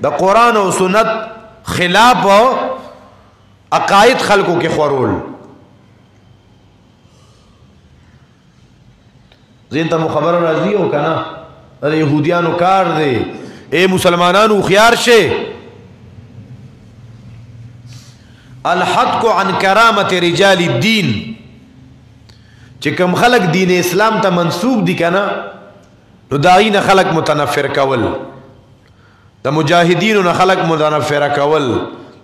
د قران او سنت خلاف عقاید خلقو کې خورول. زین ته خبر راځي او کنه د يهوديانو کار دی. اے مسلمانانو خيار شه الحق عن کرامت رجال الدین. چې کوم خلق دین اسلام ته منسوب دي کنه نو داینه خلق متنفر کول، د مجاهدینو نه خلق متنفر کول،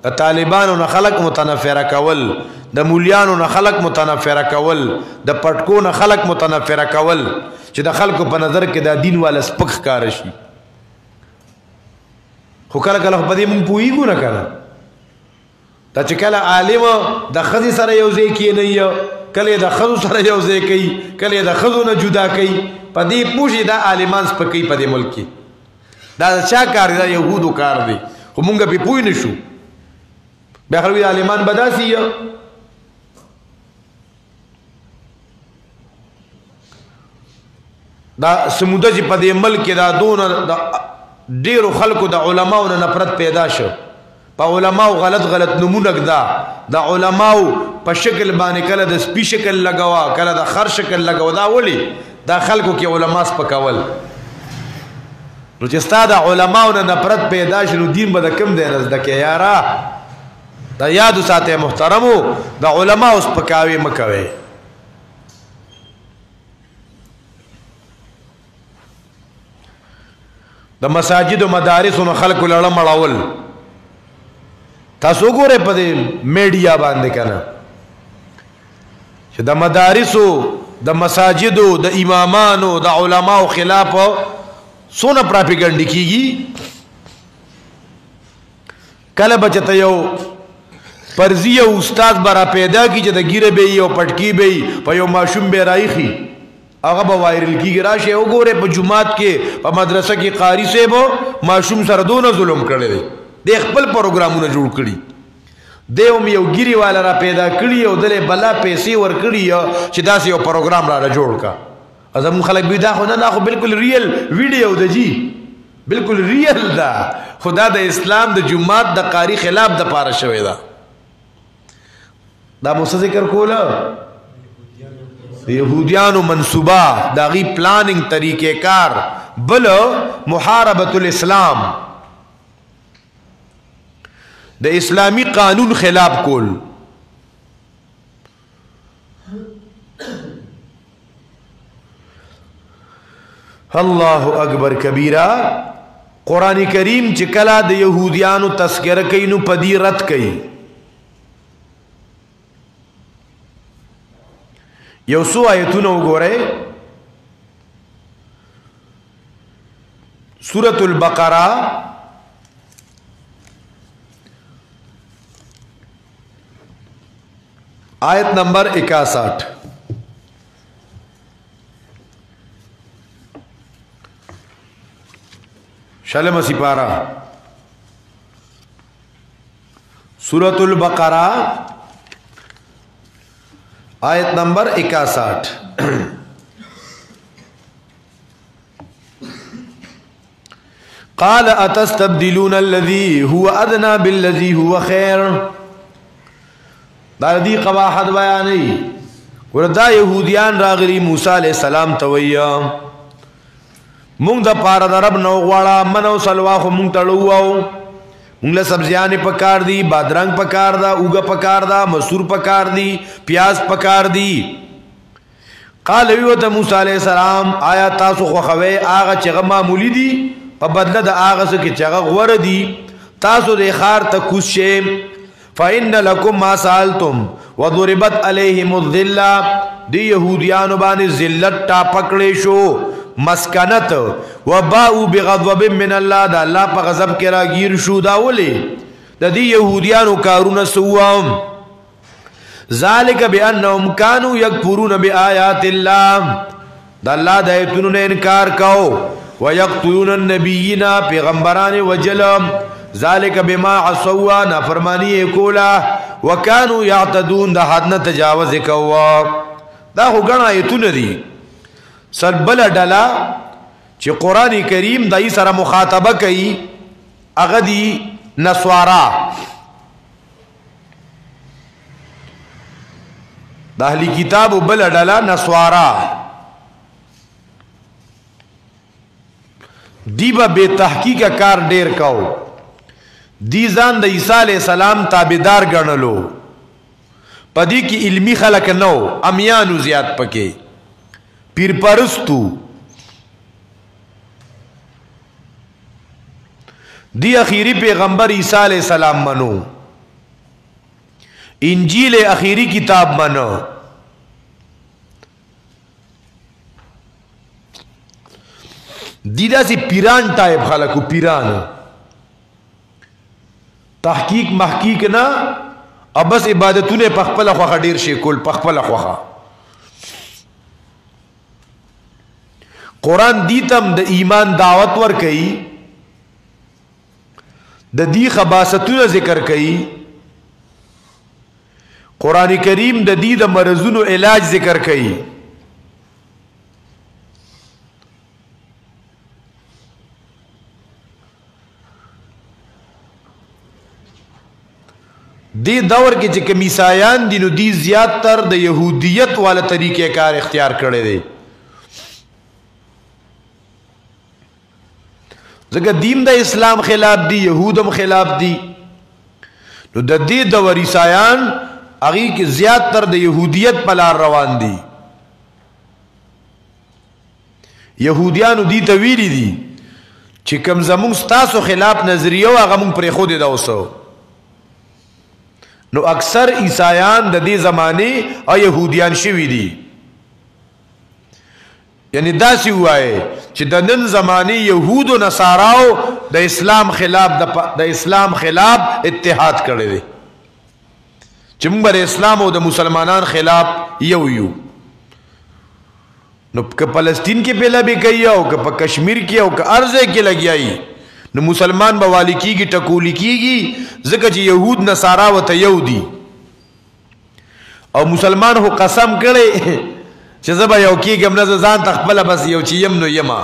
د طالبانو نه خلق متنفر کول، د مولیانو نه خلق متنفر کول، د پټکو نه خلق متنفر کول چې د خلکو په نظر کې د دین والا سپک ښکار شي. خو کله کله په دې مونږ پوهیږو نه کنه دا چې کله عالم د ښځې سره یو ځای کېنوي، کله د ښځو سره یو ځای کوي، کله د ښځو نه جدا کوي، په دې پوه شي دا عالمان سپکوي په دې ملک کې. دا د چا کار دی؟ دا یهودو کار دی. خو مونږ پې پوه نه شو. بیا خلک عالمان به داسې دا سموده چې په دې ملک کې دا دونه د ډېرو خلکو د علماو نه نفرت پیدا شو. په علماو غلط نمونه ږدا د علماو په شکل باندې کله د سپي شکل لګوا، کله د خر شکل لګوا. دا ولي دا خلکو کې علما سپکول. نو چې ستا د علماو نه نفرت پیدا شي نو دین به د کوم دی نه زده کې یاره. دا یادو ساته محترمو د علماو سپکاوی مه کوئ. د مساجد او مدارسو نه خلکو لړه مړول تاسو ګوره په دې میډیا باندې کنه چې د مدارسو د مساجدو د امامانو د علماو خلاف سونه پراپګاندا کیږي. کله بچته یو فرضی استاد برا پیدا کی چې د ګیره به یو پټکی به په یو ماشوم به رايخي هغه به وایرل کیږي. راشه وګوره په جمعات کې په مدرسه کې قاری صاحب ماشوم سره دونه ظلم کړی دی. د خپل پروګرامونه جوړ کړي، دیوم یو ګيري والا را پیدا کړي او دله بلا پیسې ور کړي چې داسې یو پروګرام را جوړ کا. ازم خلک به دا خو نه خو بالکل ریل ویډیو د جی بالکل ریل دا خدا د اسلام د جمعات د قاری خلاف د پاره شوی دا. دا مو ذکر کوله یهودیانو منصوبه داغي پلاننګ طریقې کار. بل محاربه الاسلام، د اسلامی قانون خلاف کول. الله اکبر کبیره. قرآن کریم چې کله د یهودیانو تذکرہ کوي نو پدی رد کوي. یو څو آیتونه وګورئ. سورۃ البقرہ آیت نمبر 61. شلم سپارہ سورۃ البقرہ آیت نمبر 61. قال اتستبدلون الذي هو ادنى بالذي هو خير. دا دی قباحت بیانی. وردا یهودیان راغلی موسی علیہ السلام تویا مونږ د پاره د رب نو غواړه منو سلوا خو مونږ تړو مونږ سبزیان پکار دي بادرنګ پکار دا اوګه پکار دا مسور پکار دي پیاز پکار دي قال ویوت موسی علیہ السلام آیا تاسو خوخوي آغا چغه معمولی دي په بدله د آغا څخه چغه غور دي تاسو د خار ته کوشه فإن لكم ما سألتم وضربت عليهم الذلة دی یهودیانو باندې ذلت تا پکړې شو مسکنت وباءوا بغضب من الله دا الله په غضب کې راگیر شو دا ولې د دې يهوديانو کارونه سوام ذالک بانهم كانوا يكفرون بآيات الله دا الله د ایتونو نه انکار کاو ويقتلون النبيين پیغمبران وجلم ذالک بما عصوا نافرمانی کولا وكانوا يعتدون دا حد نه تجاوز کوا دا غنا ایتونه دي سربل ډلا چې قران کریم دای سره مخاطبه کوي هغه دي نسوارا د اهلی کتاب بل ډلا نسوارا دیبا بے تحقیق کار ډیر کاو دی ځان د عیسی علی السلام تابعدار ګڼلو پدې کې علمی خلق نو امیانو زیات پکې پیر پرستو دی اخیری پیغمبر عیسی علیہ السلام منو انجیل اخیری کتاب منو دیدا سی پیران ٹائپ خلقو پیران تحقیق محقیق نا اب بس عبادتوں نے پخپل خوخا ډیر شي کول پخپل خوخا قرآن دیتم د ایمان دعوت ور کئی د دی خباستون ذکر کئی قرآن کریم د دی د مرضون و علاج ذکر کئی دی دور کې چې کوم عیسایان دي نو دی زیات تر د یهودیت والا طریقې کار اختیار کړی دی ځکه دین د اسلام خلاف دی یهودم خلاف دی نو د دې د عیسایان هغه کې زیات تر د یهودیت په لار روان دي یهودیانو دی ته ویلي دي چې کوم زموږ ستاسو خلاف نظریه او هغه موږ پرې خو دي دا اوسو نو اکثر عیسایان د دې زمانه او يهوديان شوي دي یعنی دا سی وایي چې د نن زمانه يهود او نصاراو د اسلام خلاف اتحاد کړی دي چې موږ د اسلام او د مسلمانان خلاف یو نو که فلسطین کې پیلا به کوي او که په کشمیر کې او که ارزه کې لګیایي نو مسلمان به والی کیږي ټکولی کیږي ځکه چې يهود نصارا وته یو دي او مسلمان هو قسم کړي چې زبا یو کیږم نه ځان تخپل بس یو چې یم نو یما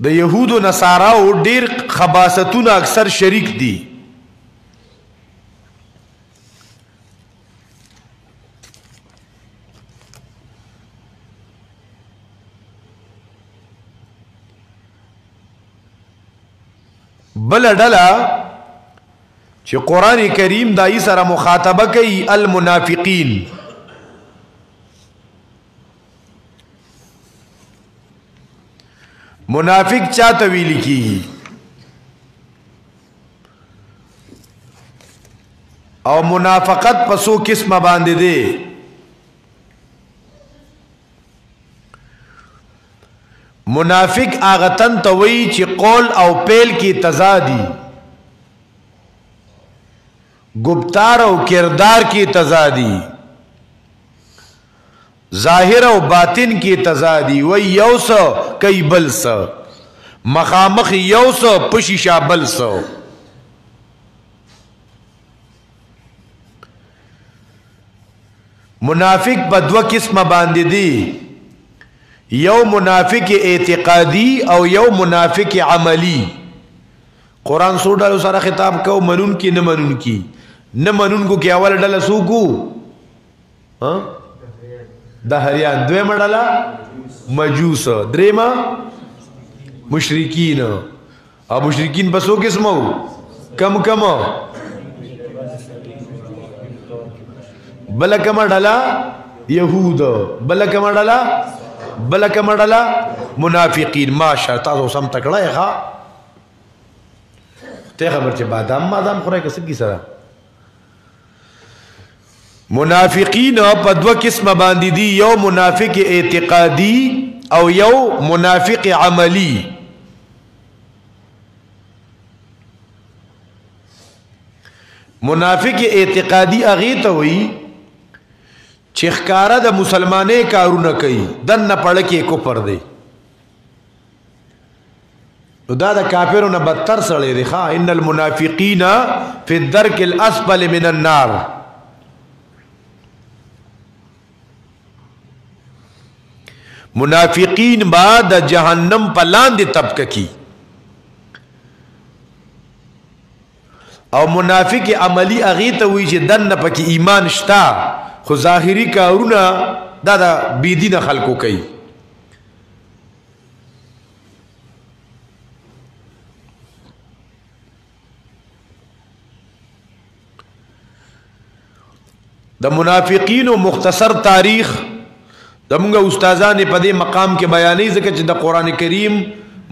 د يهود او نصارا او ډیر خباستونه اکثر شریک دي بل ډلا چې قران کریم دای سره مخاطبه کوي المنافقین منافق چاته ویل کی او منافقت پسو قسمه باندې دي منافق آغتن توی چې قول او پیل کی تضادی گفتار او کردار کی تضادی ظاہر او باطن کی تضادی وی یوسو کئی بلسو مخامخ یوسو پشیشا بلسو منافق په دو قسمه باندې دي یو منافق اعتقادی او یو منافق عملی قرآن سو ډلو سره خطاب کو منون کی نه منون کی نه منون کو کې اول ډله سو کو دهریان دویمه ډله مجوس دریمه مشرکین او مشرکین په څو قسمه کم بله کومه ډله یهود بله کومه ډله منافقین ماشاء تاسو سم تکړه ښه ته خبر چې بادام خورای که څه سره منافقین په دوه قسمه باندې دي یو منافق اعتقادي او یو منافق عملی منافق اعتقادي هغه ته وایي چې ښکارا د مسلمانې کارونه کوي دنه پړ کې کفر دی نو دا د کافرو نه بدتر سړی دی ښا ان المنافقین فی الدرک الاسفل من النار منافقین با د جهنم په لاندې طبقه کی او منافق عملی هغه ته وایي چې دنه پکې ایمان شتا خو ظاهری کارونه دا د بيدینه خلکو کوي د منافقینو مختصر تاریخ دمونږ استادان په دې مقام کې بیانې ځکه چې د قران کریم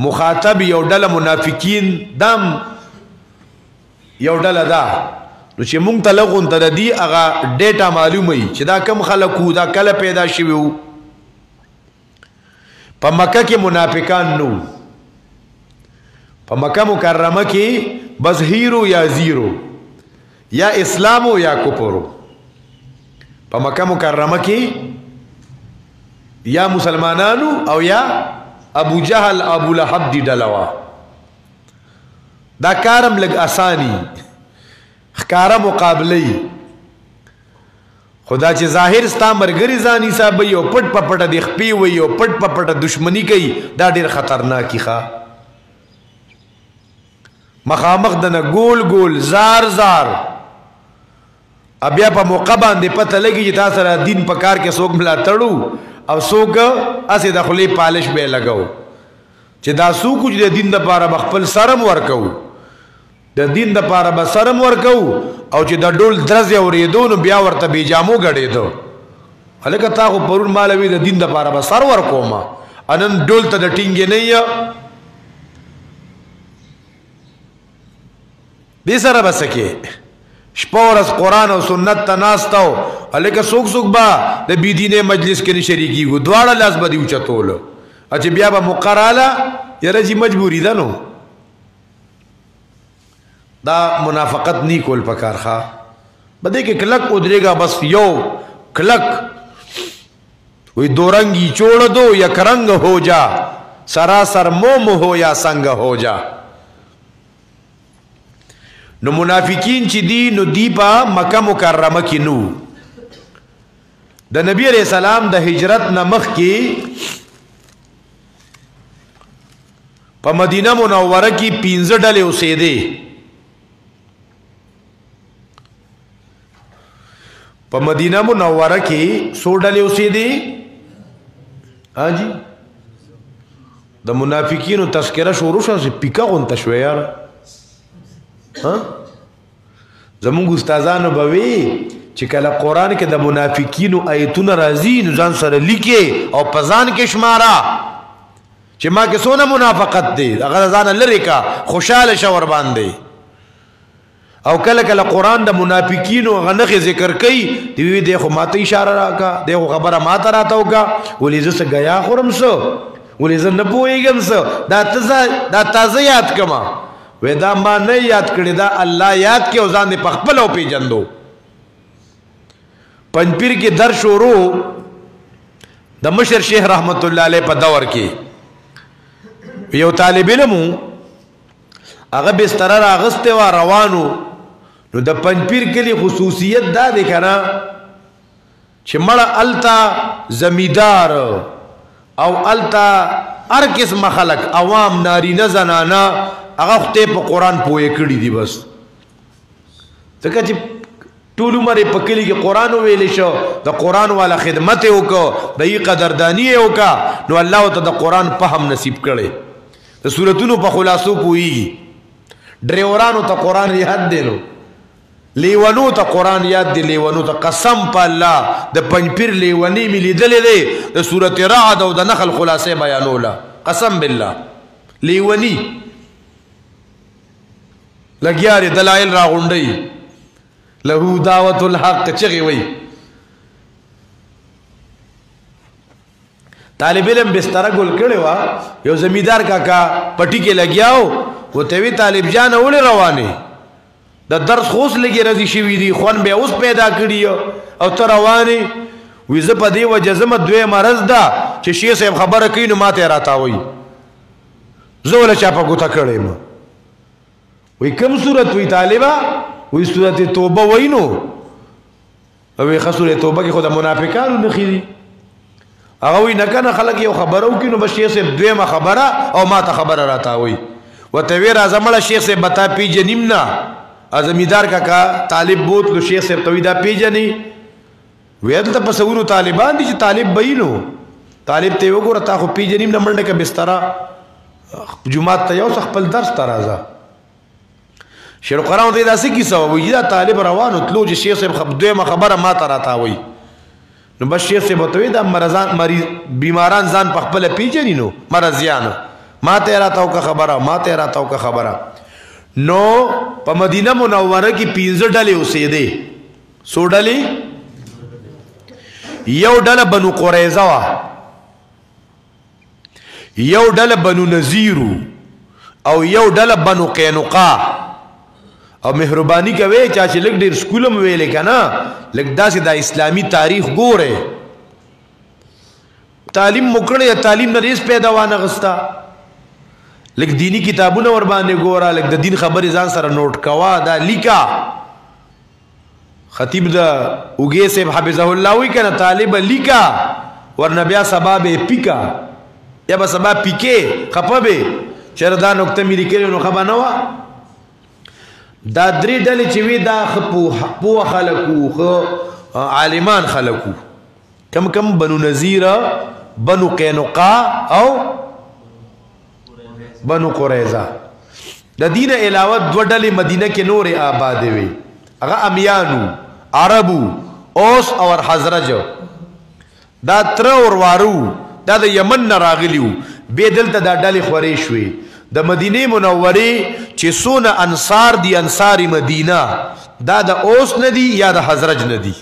مخاطب یو ډله منافقین دم یو ډله ده نو چې مونږ ته لغون ته د دې هغه ډیټا معلومه وي چې دا کم خلکو دا کله پیدا شوي وو په مکه کې منافقان نو په مکه مکرمه کې بس هیرو یا زیرو یا اسلامو یا کفرو په مکه مکرمه کې یا مسلمانانو او یا ابو جهل ابو لهب دی ډلوا دا کارم لګ اسانی خکاره مقابله خدا چې ظاهر ستا مرګري ځان حساب یو پټ پټه د خپې وي او پټ پټه دشمنی کوي دا ډیر خطرناکي ښه مخامخ دنه ګول زار بیا په موقع باندې پته لګي چې تاسو را دین په کار کې څوک ملا تړو او څوک اسې د خولې پالش به لګاو چې دا څوک چې د دین لپاره خپل سرم ورکو د دین لپاره به سرم ورکو او چې د ډول درز اورېدو نو بیا ورته بیجامو غړېدو هلکه تا خو پرون مالوي د دین لپاره به سر ورکوم انن ډول ته د ټینګې نه یا دې سره بسکه شپورس قرآن او سنت تناستاو هلکه څوک با د بيدینه مجلس کې شریکی وو دواړه لاس به دی اوچتول چې بیا به مقراله یره چې مجبوری ده نو دا منافقت نی کول پکار ښا بده کې کلک ودرېګا بس یو کلک وی دورنگی چھوڑ دو یا کرنگ ہو جا سراسر موم ہو یا سنگ ہو جا نو منافقین چی دی نو دی پا مکہ مکرمہ کی نو دا نبی علیہ السلام دا ہجرت نمخ کی پا مدینہ منورہ کی 15 ڈلے اسے دے پا مدینہ منورہ کی 100 ڈلے اسے دے ہاں جی دا منافقین و تذکرہ شروع شا سے پیکا غنتا شوی یار زمونږ استادانو به وی چې کله قرآن کې د منافقینو آیتونه راځي نو ځان سره لیکي او په ځان کې شماره چې ما کې څونه منافقت دی هغه ځان لرې کا خوشاله شه ور باندې او کله کله قرآن د منافقینو هغه نښې ذکر کوي دی وی دی خو ماته اشاره راکا دی خو خبره ماته راته وکړه ولې زه څه ګیا خورم څه ولې زه نه پوهېږم څه دا تازه یاد کما وی دا ما نه یاد کړی دا الله یاد کې او ځان دې په خپل او پیژندو پنځپیر کې در شروع د مشر شیخ رحمت الله علیه په دور کې یو طالب علم هغه بستر راغسته و روانو نو د پنځپیر کلی خصوصیت دا دی کنه چې مړه التا زمیدار او التا هر قسم خلق عوام نارینه زنانه هغه خته په قرآن پوهې کړي دي بس ځکه چې ټول عمر په کلی کې قران ویل شو د قران والا خدمت وکړه د یې قدردانی وکړه نو الله ته د قران فهم نصیب کړي د سوراتونو په خلاصو پويږي ډریورانو ته قران یاد دی نو لیوانو ته قران یاد دی لیوانو ته قسم په الله د پنځپیر لیوانی ملي دلې دی د سورۃ رعد او د نخل خلاصې بیانوله قسم بالله لیوانی لګیاري دلایل را غونډي له دعوت الحق چغي وي طالب علم بستر ګل کړي وا یو زمیدار کاکا پټي کې لګیاو وته وی طالب جان ولې روانه د درس خوص لګي رضی شوی دی خوان به اوس پیدا کړی او تر روانه وی ز په دی وجه زم دوی مرز ده چې شیخ صاحب خبره کوي نو ماته راتا وي زول چا په ګوته کړي ما وی کوم صورت وی طالبہ وی صورت توبه وینو او وی خسوره توبه کې خود منافقانو نخیری هغه وی نه کنه خلک یو خبرو کینو بس شیخ صاحب دویمه خبره او ما ته خبره راتا وی وته وی راځمله شیخ صاحب بتا پی جنیمنا ازمیدار کا طالب بوت لو شیخ صاحب تویدا پی جنی وی ته پسورو طالبان دي چې طالب بینو طالب ته وګوره تا خو پی جنیم نه منډه کا بستر جمعه ته یو خپل درس ترازه شیخ قرآن دې داسې کیسه وایي دا طالب روانو تلو چې شیخ صاحب دویمه خبره ما ته راتا وایي نو بس شیخ صاحب ته دا مریض بیماران ځان په خپل پیژني نو مرضیان ما ته راتاو کا خبره ما ته راتاو کا خبره نو په مدینه منوره کې 15 ډلې اوسېدې سو ډلې یو ډله بنو قریظه وا یو ډله بنو نذیر او یو ډله بنو قینقاع او مهرباني کوي چې لګ ډیر سکولم ویلې کنه لګ داسې د اسلامي تاریخ ګوره تعلیم مکړه تعلیم نه ریس پیدا وانه غستا لګ دینی کتابونه ور باندې ګوره لګ د دین خبرې ځان سره نوٹ کوا دا لیکا خطیب دا اوګه صاحب حفظه الله وی کنه طالب لیکا ورنه بیا سبب پیکا یا به سبب پیکه خپبه چردا نقطه ملي کړي نو خبر نه وا دا درې ډلې چې وی دا خپو خلقو خو عالمان خلقو کم کم بنو نذیر بنو قینقاع او بنو قریظه د دین علاوه دو ډلې مدینه کې نور آباد وي هغه امیانو عربو اوس او حزرج دا تر اور وارو دا د یمن راغلیو به دلته دا ډلې خوري شوي د مدینه منوره چې سونه انصار دي انصار مدینه دا د اوس ندي یا د حزرج ندي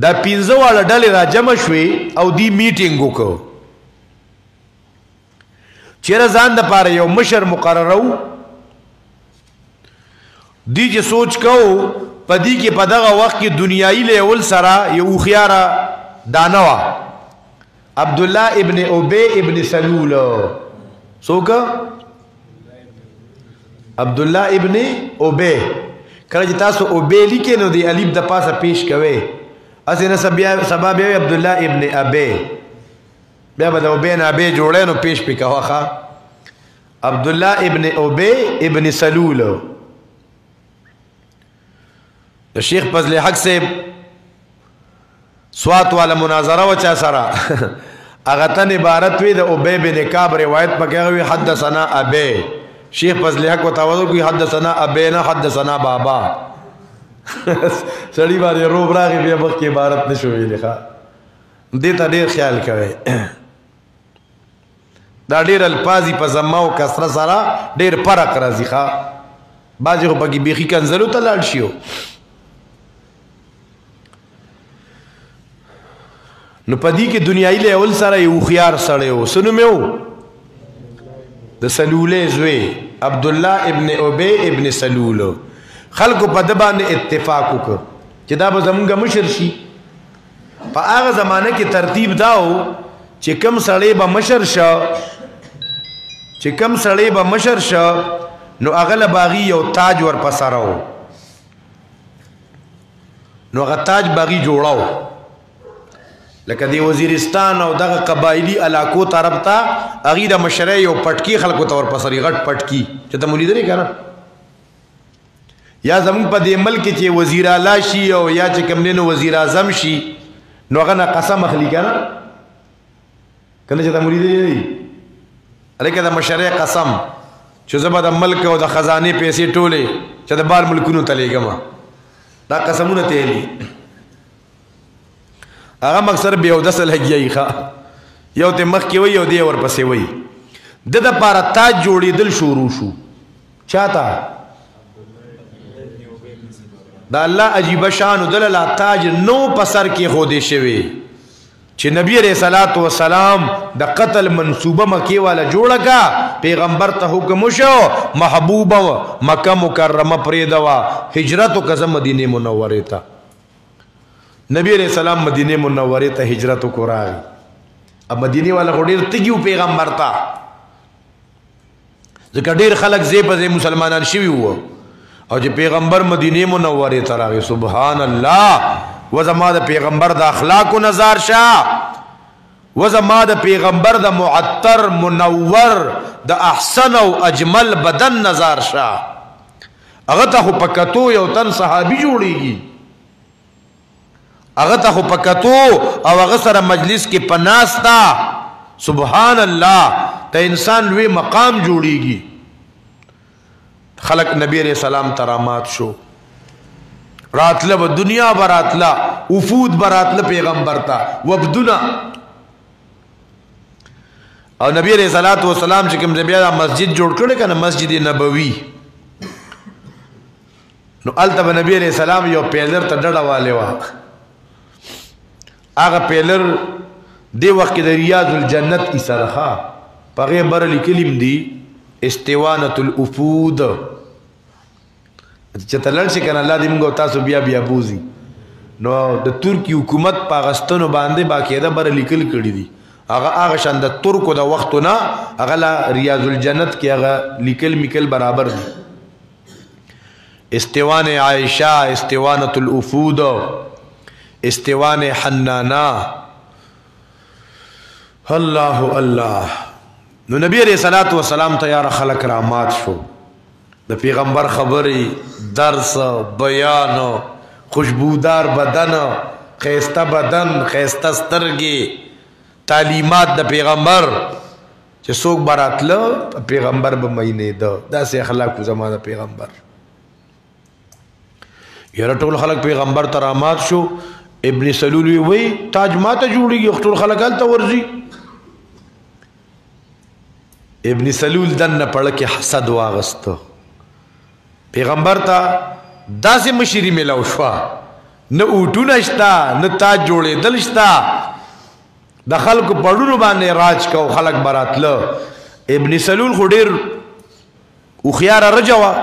دا 15 والا ډلې را جمع شوي او دی میټینګ وکړو چیرې ځان د پاره یو مشر مقررو دی چې سوچ کو پدې کې په دغه وخت کې دنیایي لیول سره یو خياره دانوا عبد الله ابن ابي ابن سلول سوکا عبد الله ابن ابي کله چې تاسو ابي لیکئ نو دی الف د پاسه پیش کوي اسنه سبب عبد الله ابن ابي بیا به د ابي نه ابي جوړه نو پیش پکواخه عبد الله ابن ابي ابن سلول د شیخ فضل حق سے سوات والا مناظره و چا سره اغتن عبارت وی د ابی بن کعب روایت پکې حدثنا ابي شیخ فضل حق وتعوذ کوي حدثنا ابي نه حدثنا بابا سړی باندې روب راغی بیا وخت عبارت نشو ویلې ښا دې ته ډیر خیال کوي دا ډیر الفاظي په زما او کسره سره ډیر فرق راځي ښا باځي خو پکې بيخي کنزلو ته لاړ شيو نو پدې کې دنیایي له اول سره یو خيار سره و سنو مې و د سلولې زوی عبد الله ابن ابي ابن سلول خلکو په د باندې اتفاق وکړ چې دا به زمونږ مشر شي په هغه زمانه کې ترتیب داو چې کم سړی به مشر شو نو هغه باغی یو تاج ور پسراو نو هغه تاج باغی جوړاو لکه دی وزیرستان او دغه قبایلی علاقو طرف ته اغه د مشرع یو پټکی خلکو تور پسری غټ پټکی چې ته مولید لري کنه یا زمون په دې ملک چې وزیر اعلی شي او یا چې کوم دینو وزیر اعظم شي نو هغه نه قسم اخلي کنه کنه چې دا مرید دی الکه دا مشرع قسم چې زبر د ملک او د خزانه پیسې ټوله چې د بار ملکونو تلېګما دا قسمونه تېلي هغه مقصد به او دسل هګي ښا یو ته مخ کې وي او دی ور پسې وي د لپاره تاج جوړېدل شروع شو چاته دا الله عجیب شان دل لا تاج نو پسر کې خودي شوی چې نبی علیہ الصلوۃ والسلام د قتل منسوبه مکی والا جوړه کا پیغمبر ته حکم شو محبوب مکه مکرمه پرې دوا هجرت وکړه مدینه منوره ته نبی علیہ السلام مدینه منوره ته هجرت وکړای اب مدینه والا غوډیر تګیو پیغمبر ته ځکه ډیر خلک زی په مسلمانان شوی وو او چې پیغمبر مدینه منوره ته راغی سبحان الله وزما د پیغمبر د اخلاق و نظر شاه وزما د پیغمبر د معطر منور د احسن او اجمل بدن نظر شاه هغه ته پکتو یو تن صحابي جوړیږي هغه ته پکتو او هغه سره مجلس کې پناستا سبحان الله ته انسان لوی مقام جوړیږي خلق نبی علیہ السلام ترامات شو راتله و دنیا براتله وفود براتله پیغمبر تا وبدنا او نبی علیہ الصلوۃ والسلام چې کوم بیا مسجد جوړ کړي کنه مسجد نبوي نو الته نبی علیہ السلام یو پیلر ته ډډه والے وا هغه پیلر دی وخت د ریاض الجنت اسرخه پغه بر لیکلم دی استوانه الافود چې تلل شي کنه الله دې موږ تاسو بیا بیا بوزي نو د ترکی حکومت پاکستان باندې باقاعده بر لیکل کړی دي هغه شان د ترکو د وختونه هغه ریاض الجنت کې هغه لیکل میکل برابر دي استوان عائشہ استوانه الافود استوان حنانا الله الله نو نبی علیہ الصلوۃ والسلام تیار خلق رحمات شو د پیغمبر خبري درس بیان خوشبودار بدن خيسته بدن خيسته سترګي تعلیمات د پیغمبر چې څوک براتله پیغمبر به مینه ده داسې اخلاق زمانه پیغمبر یره ټول خلق پیغمبر ترامات شو ابن سلول وی تاج ماته جوړیږي ټول خلق هلته ورځي ابن سلول دنه پړه کې حسد واغسته پیغمبر ته داسې مشری ملاو شو نه اوټونه شتا نه تاج جوړېدل شتا د خلکو پړونو باندې راج کو خلک براتله ابن سلول خو ډیر خوخيار رجوا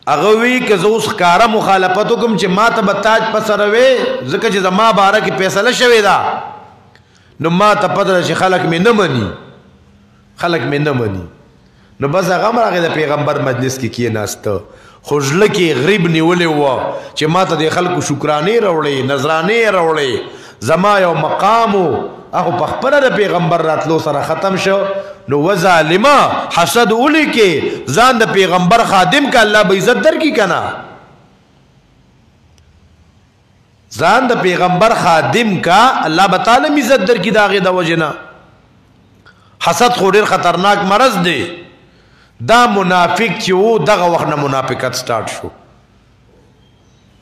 هغه وی که زه اوس ښکاره مخالفت وکم چې ما ته به تاج په سره وې ځکه چې زما باره کې فیصله شوې ده نو ما ته پته چې خلک مې نه مني خلق میں نہ منی نو بس هغه مرغه د پیغمبر مجلس کې کېناسته خوشله کې غریب نیولې و چې ماته د خلکو شکرانه راوړې نظرانه راوړې زما یو مقام هغه په خپل د پیغمبر راتلو سره ختم شو نو وظالما حسد اولی کې ځان د پیغمبر خادم کا الله به عزت در کی کنا ځان د پیغمبر خادم کا الله تعالی عزت در کی داغه د وجنا حسد خو ډیر خطرناک مرض دی دا منافق چې وو دغه وخت نه منافقت سٹارټ شو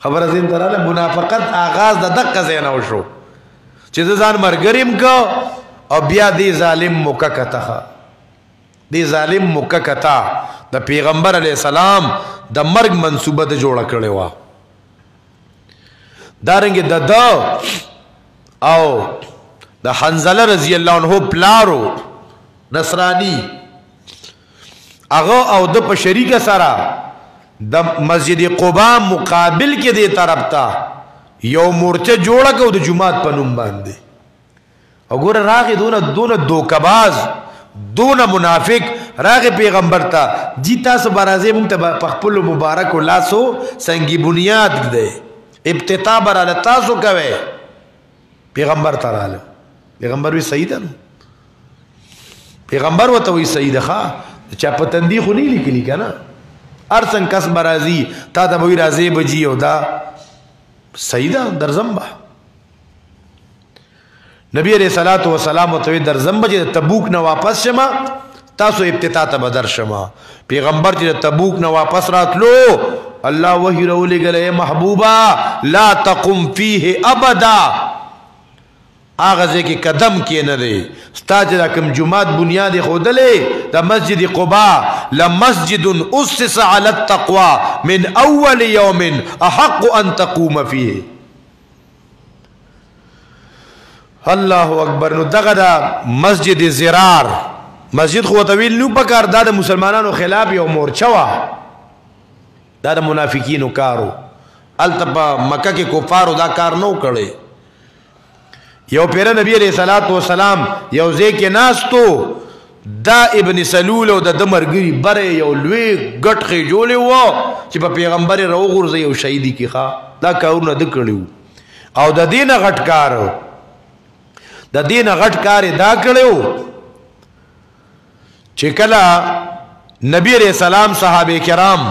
خبره زین تراله منافقت آغاز د دقه زینه وشو چې ځان مرګریم کو او بیا دی ظالم مککته دی ظالم مککتا د پیغمبر علی السلام د مرګ منسوبه د جوړه کړي وا دارنګ د او د حنزله رضی الله عنه پلارو نصرانی هغه او د په شریک سره د مسجد قباء مقابل کې دی طرف ته یو مورچه جوړه کو د جمعات په نوم باندې وګوره راغی دونه دوکباز دونه منافق راغی پیغمبر ته جی تاسو برازه مونږ ته په خپل مبارک لاسو سنگي بنیاد دی ابتدا براله تاسو کوي پیغمبر تعالی پیغمبر وی صحیح ده پیغمبر وته وی صحیح ده چا پتندی خو نه لیکلی کنه ارسن کس برازی تا تا بوی رازی بجی او دا سیدہ در زنبا نبی علیہ الصلوۃ والسلام توی در زنبا چې تبوک نه واپس شما تاسو ابتدا ته بدر شما پیغمبر چې تبوک نه واپس راتلو الله وحی رولې گله محبوبا لا تقم فيه ابدا آغازه کې قدم کې نه دی ستا چې کوم جمعات بنیاد خودلې د مسجد قباء لمسجد اسس على التقوى من اول يوم احق ان تقوم فيه الله اکبر. نو دغه دا مسجد زرار مسجد خو طویل نو پکار دا د مسلمانانو خلاف یو مورچه وا دا د منافقینو کارو التبا مکه کې کفارو دا کار نو کړي یو پیر نبی علیہ الصلوۃ والسلام یو ځکه ناستو دا ابن سلول او د مرګری بره یو لوی غټ خې جوړې و چې په پیغمبر راو غورځي یو شهیدی کی ښا دا کارونه د کړیو او د دین غټ کار د دین غټ کار دا کړیو چې کله نبی علیہ السلام صحابه کرام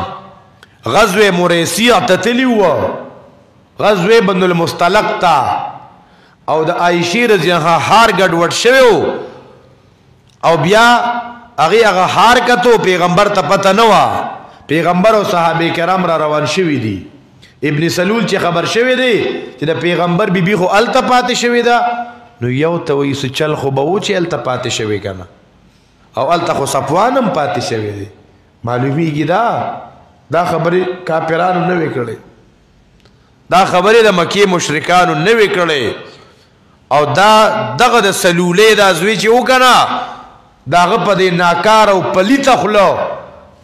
غزوه مریسیہ تتلی و غزوه بن المستلق تا او د عائشہ رضی الله هار ګډوډ شوی او بیا هغه هار کتو پیغمبر ته پته نه و پیغمبر او صحابه کرام را روان شوی دي ابن سلول چې خبر شوی دی چې د پیغمبر بیبي خو التپات شوی دا نو یو ته وی څه چل خو به و چې التپات شوی کنه او الته خو صفوانم پاتې شوی دی معلومیږي دا خبره کافرانو نه وکړي دا خبره د مکی مشرکانو نه وکړي او دا دغه د سلولې دا زوی چې وکنه داغه په دې ناکار او پلیت خلو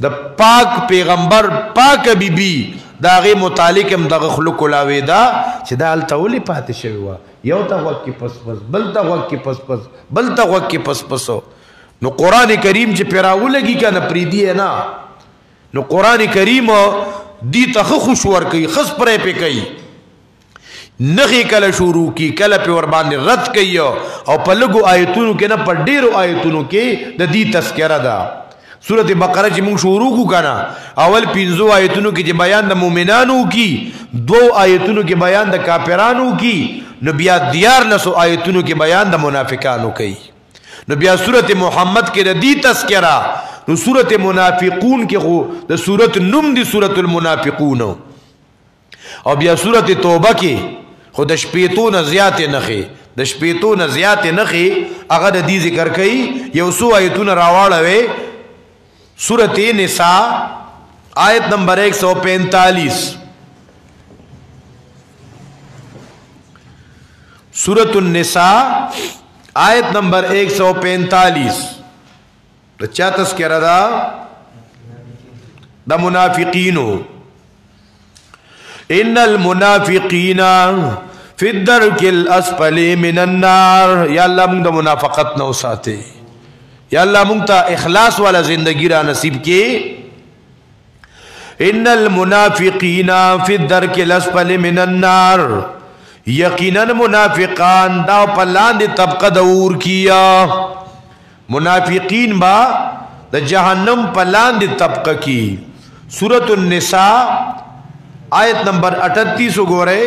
د پاک پیغمبر پاک بیبي داغه متعلق هم دغه خلق لاوي دا چې دا التولی پاتې شوی و یو ته وکی پس پس بل ته وکی پس پس بل ته وکی پس پسو نو قران کریم چې پیراولږي کنه پریدي نه نو قران کریم دی ته خوش ور کوي خص پرې پې کوي نخی کله شروع کی کله په ور باندې رد کوي او په لګو آیتونو کې نه په ډیرو آیتونو کې د دې تذکرہ ده سورۃ بقره چې موږ شروع کو کنه اول 15 آیتونو کې چې بیان د مؤمنانو کی 2 آیتونو کې بیان د کافرانو کی نو بیا 14 آیتونو کې بیان د منافقانو کوي نو بیا سورۃ محمد کې د دې تذکرہ نو سورۃ منافقون کې خو د سورۃ نوم دی سورۃ المنافقون او بیا سورۃ توبه کې خو د شپېتو نه زیات نخي د شپېتو نه زیات نخي هغه د دې ذکر کوي یو سو آیتونه راواړوي سورۃ نساء آیت نمبر 145 سورۃ النساء آیت نمبر 145 چا تذکرہ دا دا منافقینو ان المنافقین فی الدرک الاسفل من النار یا اللہ مونږ د منافقت نو ساتي یا اللہ مونږ ته اخلاص والا زندگی را نصیب کې ان المنافقین فی الدرک الاسفل من النار یقینا منافقان دا پلاند طبقه دور کیا منافقین با د جہنم پلاند طبقه کی سورۃ النساء آیت نمبر 38 وګورئ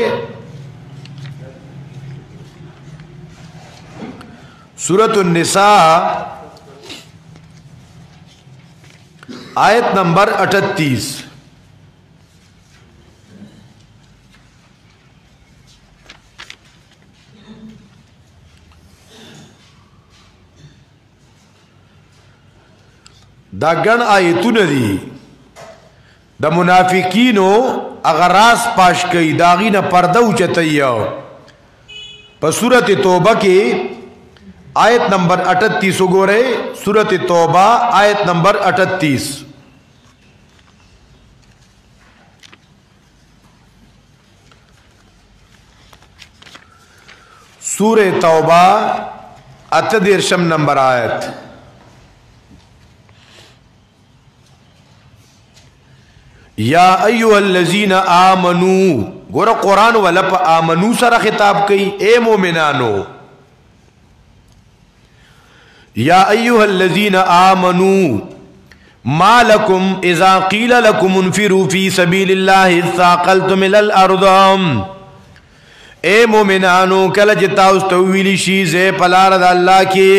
سورۃ النساء آیت نمبر 38 دا ګڼ آیتونه دي د منافقینو اغراس پاش کوي داغینه پرده اوچتایو په سورۃ توبه کې آیت نمبر 38 وګورئ سورۃ توبه آیت نمبر 38 سورۃ توبه 38 نمبر آیت یا ایها الذین آمنو ګور قرآن ولا په آمنو سره خطاب کوي اے مومنانو یا ایها الذین آمنو ما لکم اذا قیل لکم انفروا فی سبیل اللہ اثاقلتم الى الارض اے مومنانو کله چې تاسو ته ویلی شي زه په لار د الله کې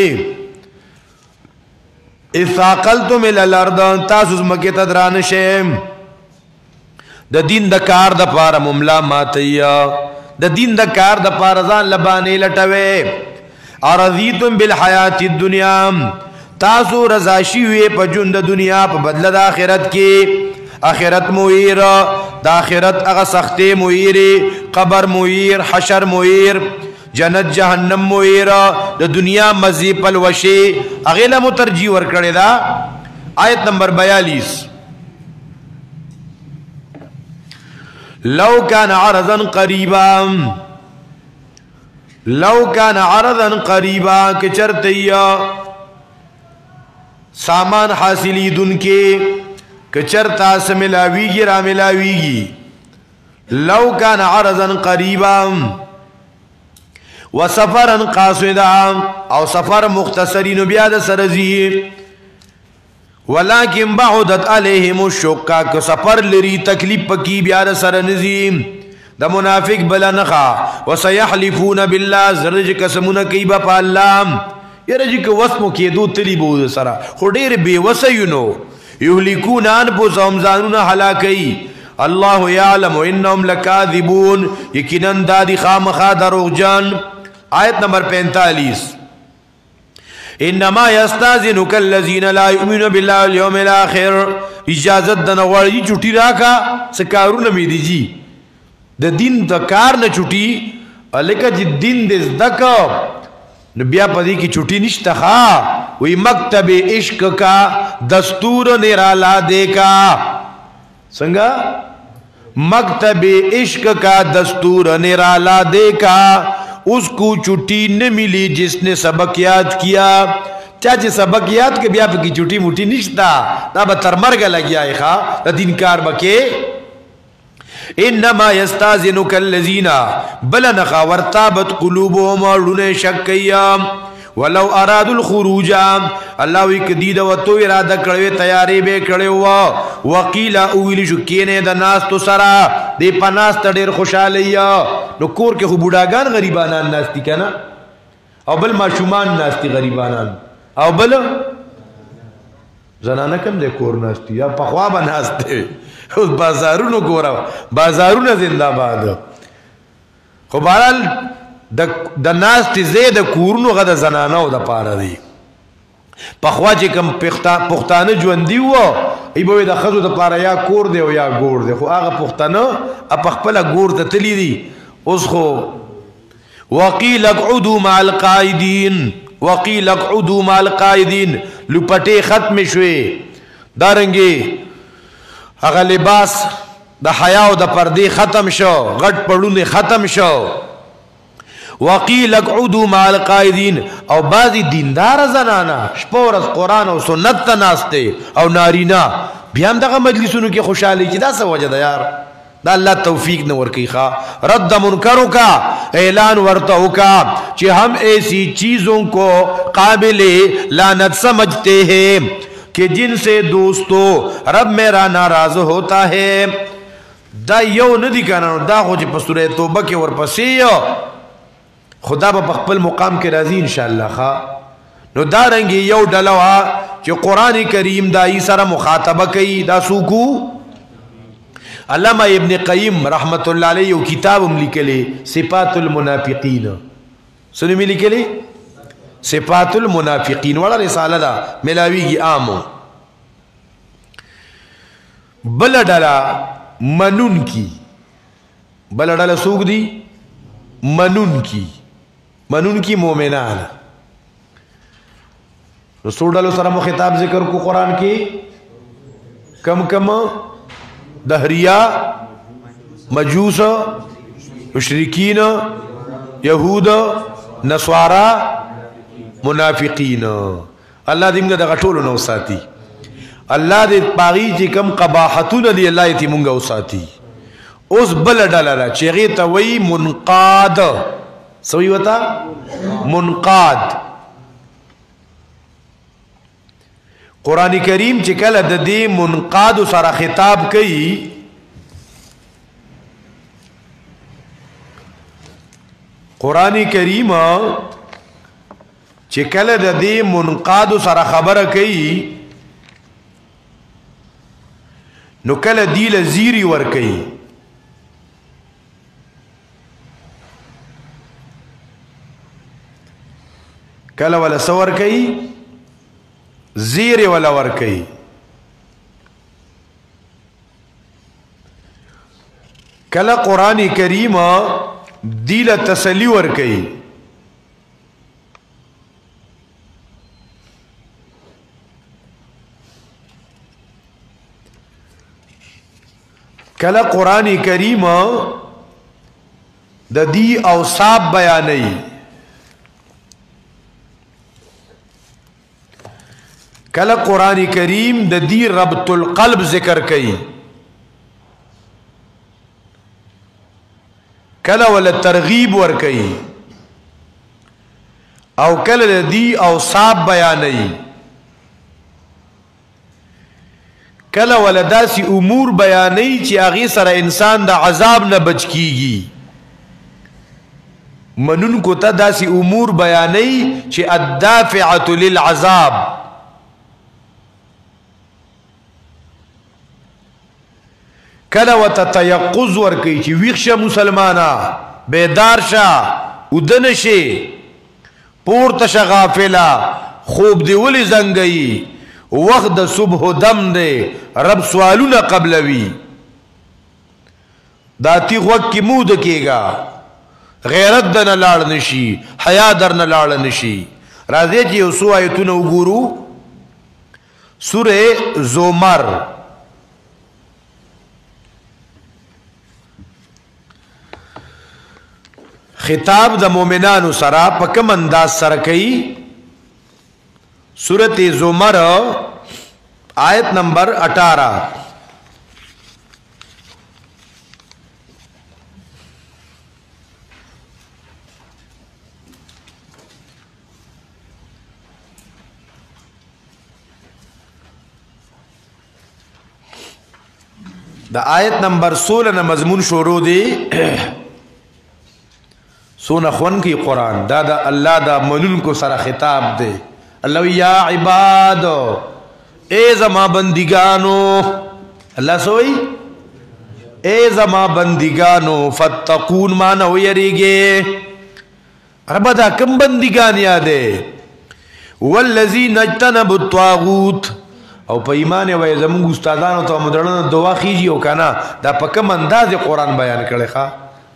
اثاقلتم الى الارض تاسو زمکه ته درانه شئ د دین د کار د پاره مملا ماتیا د دین د کار د پاره ځان لبانې لټوي ارضیتم بالحیات الدنیا تاسو رضا شي وي په ژوند د دنیا په بدله د آخرت کې آخرت مویر د آخرت هغه سختي مویر قبر مویر حشر مویر جنت جهنم مویر د دنیا مزي پلوشي هغه له مترجی ور کړی دا آیت نمبر 42 لو كان عرضا قريبا لو كان عرضا قريبا کچرتیا سامان حاصلی دن کے کچرتا سملاویگی را ملاویگی لو كان عرضا قريبا وسفرا قاصدا او سفر مختصرین بیاد سرزی ولكن بعدت عليهم الشقه که سفر لري تکلیف پکی بیاد سرنزی د منافق بلا نخا وسيحلفون بالله زرج قسمون کیبا په الله یرجی که وسمو کېدو تلی بو سره خو ډېر بې وسه یونو یهلکون انفسهم ځانونه هلاکوي الله یعلم انهم لکاذبون یقینا دا دي خامخا دروغجن آیت نمبر 45 انما یستاذنک الذین لا یؤمنون بالله واليوم الاخر اجازت د نغواړي چټي راکا سکارونه می دیجی د دین د کار نه چټي الکه چې دین دې زدکو نو بیا پدې کی چټي نشته ها وی مکتب عشق کا دستور نرالا دے کا څنګه مکتب عشق کا دستور نرالا دے کا اس کو چٹی نہ ملی جس نے سبق یاد کیا چاچے سبق یاد کے بیا کی چٹی موٹی نشتا دا بتر مرگ لگیا خا دین کار بکے انما یستاذنک الذین بلن خاورتابت قلوبهم ورن شکیا ولو ارادوا الخروج الله وکدید وتو اراده کړو تیاری به کړو وقیل اویل شکینه د ناس تو سرا دی پناس ډیر خوشاله یا نو کور کې خو بوډاګان غریبانان ناشتي کنه او بل ماشومان ناشتي غریبانان او بل زنانه کم د کور ناشتي یا په خوا بناسته اوس بازارونو ګورا بازارونه زنده باد خو بهرحال د ناس تی زید کورونو غد زنانه او د پاره دی پخوا چې کم پښتانه ژوندي وو ای به د خزو د پاره یا کور دی او یا ګور دی خو هغه پښتانه په خپل ګور ته تلی دي اوس خو وقیل اقعدوا مع القائدین وقیل اقعدوا مع القائدین لپټې ختم شوي دارنګي هغه لباس د حیا او د پردې ختم شو غټ پړونه ختم شو وقیل اقعدوا مع القائدین او بعضی دیندار زنانا شپورز قرآن او سنت تناسته او نارینا بیا هم دغه مجلسونو کې خوشحالی چې دا څه وجه ده یار دا الله توفیق نه ورکی خوا رد منکروں کا اعلان ورتا ہوکا کہ ہم ایسی چیزوں کو قابل لعنت سمجھتے ہیں کہ جن سے دوستو رب میرا ناراض ہوتا ہے دا یو ندی کنا دا خو چې په سورۃ توبه کې ورپسې خدا به خپل مقام کې راضي ان شاء الله ښا نو دا رنګ یو ډلوا چې قران کریم دای سره مخاطبه کوي دا سوکو علامہ ابن قیم رحمت الله علیه یو کتاب هم لیکلی صفات المنافقین سنو می لیکلی صفات المنافقین ولا رساله دا ملاویږي عامو بل ډلا منون کی بل ډلا سوق دی منون کی مومنان رسول ډلو سره مو خطاب ذکر کو قران کې کم کم دهریا مجوس مشرکین یهود نصارا منافقین الله دې موږ د غټولو نو ساتي الله دې باغی چې کم قباحتون دی الله دې موږ او ساتي اوس بل ډاله چې غي ته وی منقاد سوي وتا منقاد قرآن کریم چې کله د دې منقاد سره خطاب کوي قرآن کریم چې کله د دې منقاد سره خبره کوي نو کله دی له زیری ور کوي کله ولا سور کوي زیری ولا ور کوي کله قرآن کریم دی له تسلی ور کوي کله قرآن کریم د دی اوصاف بیانوي کله قرآن کریم د دی ربط القلب ذکر کوي کله ول ترغیب ور کوي او کله د دی اوصاف بیانوي کله ول داسي امور بیانوي چې هغه سره انسان د عذاب نه بچ کیږي منون کو ته داسي امور بیانوي چې الدافعه للعذاب کله وتتيقظ ور کوي چې ویښه مسلمانا بیدار شه ودن شي پورته شه غافلا خوب دی ولي زنګي وخت د صبح دم دی رب سوالونه قبلوي داتی وخت کی مود کېگا غیرت دن لاړ نشي حیا درن لاړ نشي راځي چې یو سو آیتونه وګورو سوره زمر خطاب د مومنانو سره په کوم انداز سره کوي سورۃ زمر آیت نمبر 18 د آیت نمبر 16 نه مضمون شروع دی سونه خون کی قرآن دا دا اللہ دا منون کو سره خطاب دے اللہ یا عباد اے زما بندگانو اللہ سوئی اے زما بندگانو فتقون مانا ہو یریگے رب دا کم بندگان یادے والذین اجتنبوا الطاغوت او په ایمان وای زموږ استادانو ته مدرنه دعا خيږي او کنه دا په کوم انداز قرآن بیان کړي ښا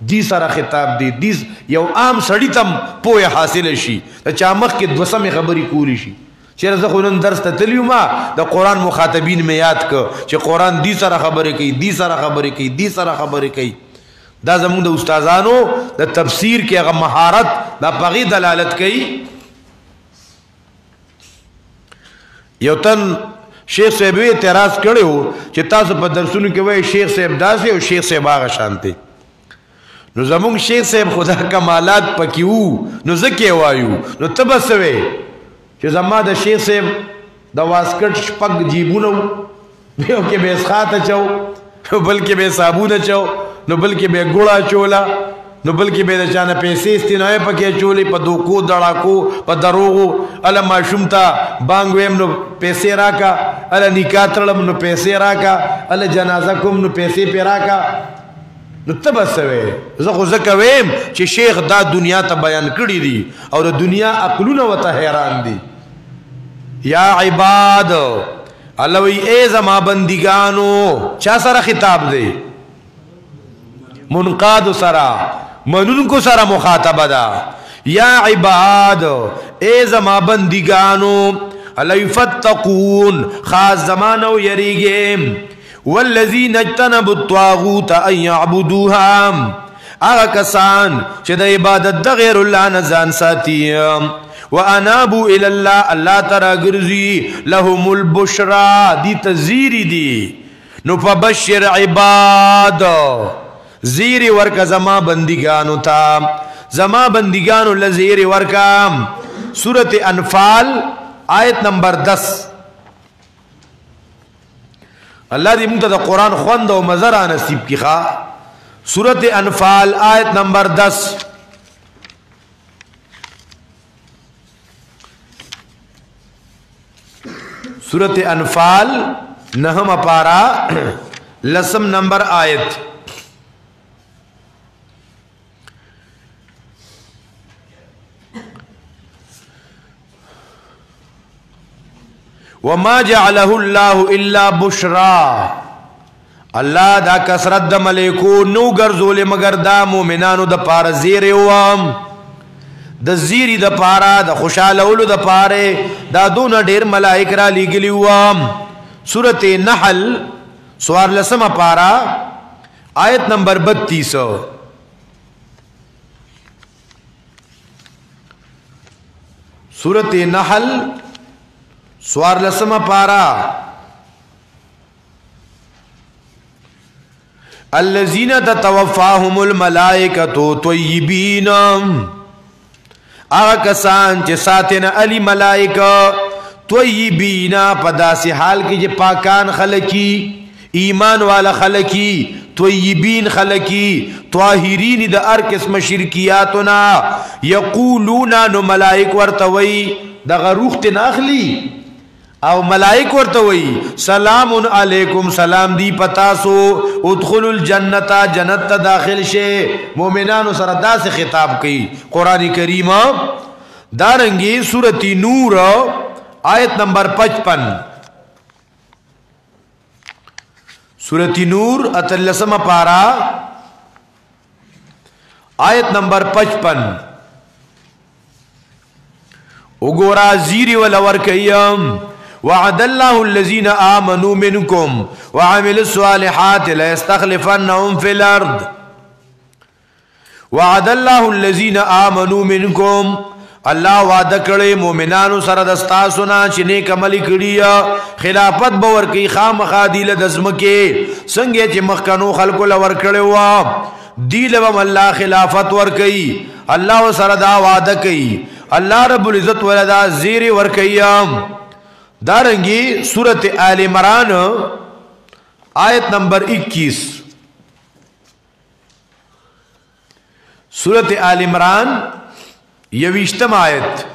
دی سره خطاب دی دیس یو عام سړی تم پوهه حاصل شي چا مخ کې دوسمه خبري کولی شي چیرې زه خو نن درس ته تلیو ما د قرآن مخاطبین مې یاد ک چې قرآن دی سره خبرې کوي دی سره خبرې کوي دی سره خبرې کوي دا زموږ د استادانو د تفسیر کې هغه مهارت دا پغی دلالت کوي یو تن شیخ صاحب اعتراض کړو چې تاسو په درسونو کې وایي شیخ صاحب داسې او شیخ صاحب هغه شانتي نو زمونږ شیخ صاحب خدا کمالات پکې وو نو زکه وایو نو تبسوي چې زما د شیخ صاحب د واسکټ شپږ جیبونه یو کې به اسخاته چو بل کې به صابونه چو نو بل کې به ګوړه چولا نو بل کې به د چانه پیسې استنای پکې چولې په دوکو دړاکو په دروغو اله ماشوم ته بانګ ویم نو پیسې راکا اله نکاح تړم نو پیسې راکا اله جنازه کوم نو پیسې پیراکا نو تبسوي زه خو زکه ویم چې شیخ دا دنیا ته بیان کړی دي او د دنیا عقلونه وته حیران دي یا عباد الله وی ای زما بندگانو چا سره خطاب دی منقاد سره منون کو سره مخاطبه ده یا عباد ای زما بندگانو الله فتقون خاص زمانو یریګم والذین اجتنبوا الطاغوت ان يعبدوها اغه کسان چې د عبادت د غیر الله نه ځان ساتي وانابوا الى الله الله ترى غرزي لهم البشرى دي تزيري دي نو فبشر عباد زيري ورکا زما بندگانو تا زما بندگانو لزيري ورکا سورة انفال آیت نمبر 10 الله دې موږ ته د قرآن خوند او مزه را نصیب کړي ښا سورۃ انفال آیت نمبر 10 سورۃ انفال نہم پارا لسم نمبر آیت وما جعله الله الا بشرا الله دا کثرت د ملائکو نو ګرځول مگر دا مؤمنانو د پاره زیره وام د زیری د پاره د خوشالولو د پاره دا دون ډیر ملائک را لګلی وام سورۃ نحل سوار لسم پارا آیت نمبر 32 سورۃ نحل سوار لسم پارا الذین تتوفاهم الملائکۃ طیبین آغا کسان چه ساتن علی ملائکہ طیبین پدا سی حال کی جے پاکان خلقی ایمان والا خلقی طیبین خلقی طاہرین دا ار قسم شرکیاتنا یقولونا نو ملائک ورتوی دا غروخت ناخلی او ملائک ورتوی سلام علیکم سلام دی پتاسو ادخلوا الجنتا جنت داخل شے مومنانو سردا سے خطاب کی قرآن کریم دارنگی سورۃ نور آیت نمبر 55 سورۃ نور اتلسم پارا آیت نمبر 55 اگورا زیری ولور کئیم وعد الله الذين آمنوا منكم وعملوا الصالحات ليستخلفنهم في الأرض وعد الله الذين آمنوا منكم الله وعده کړي مؤمنانو سره د استاسونه چې نیک عمل کړي خلافت باور کوي خامخا دی له دزمکه څنګه چې مخکنو خلکو لور کړي و دی له الله خلافت ور کوي الله سره دا وعده کوي الله رب العزت ولدا زیر ور کوي دارنگی سورۃ آل عمران آیت نمبر 21 سورۃ آل عمران یویشتم آیت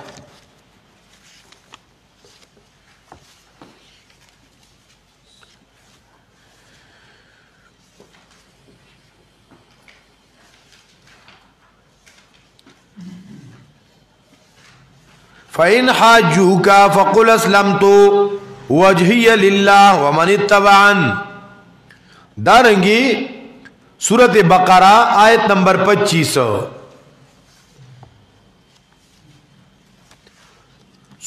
فَإِنْ حَاجُّوكَ فَقُلْ أَسْلَمْتُ وَجْهِيَ لِلَّهِ وَمَنِ اتَّبَعَنِ دارنگی سورۃ بقرہ آیت نمبر 25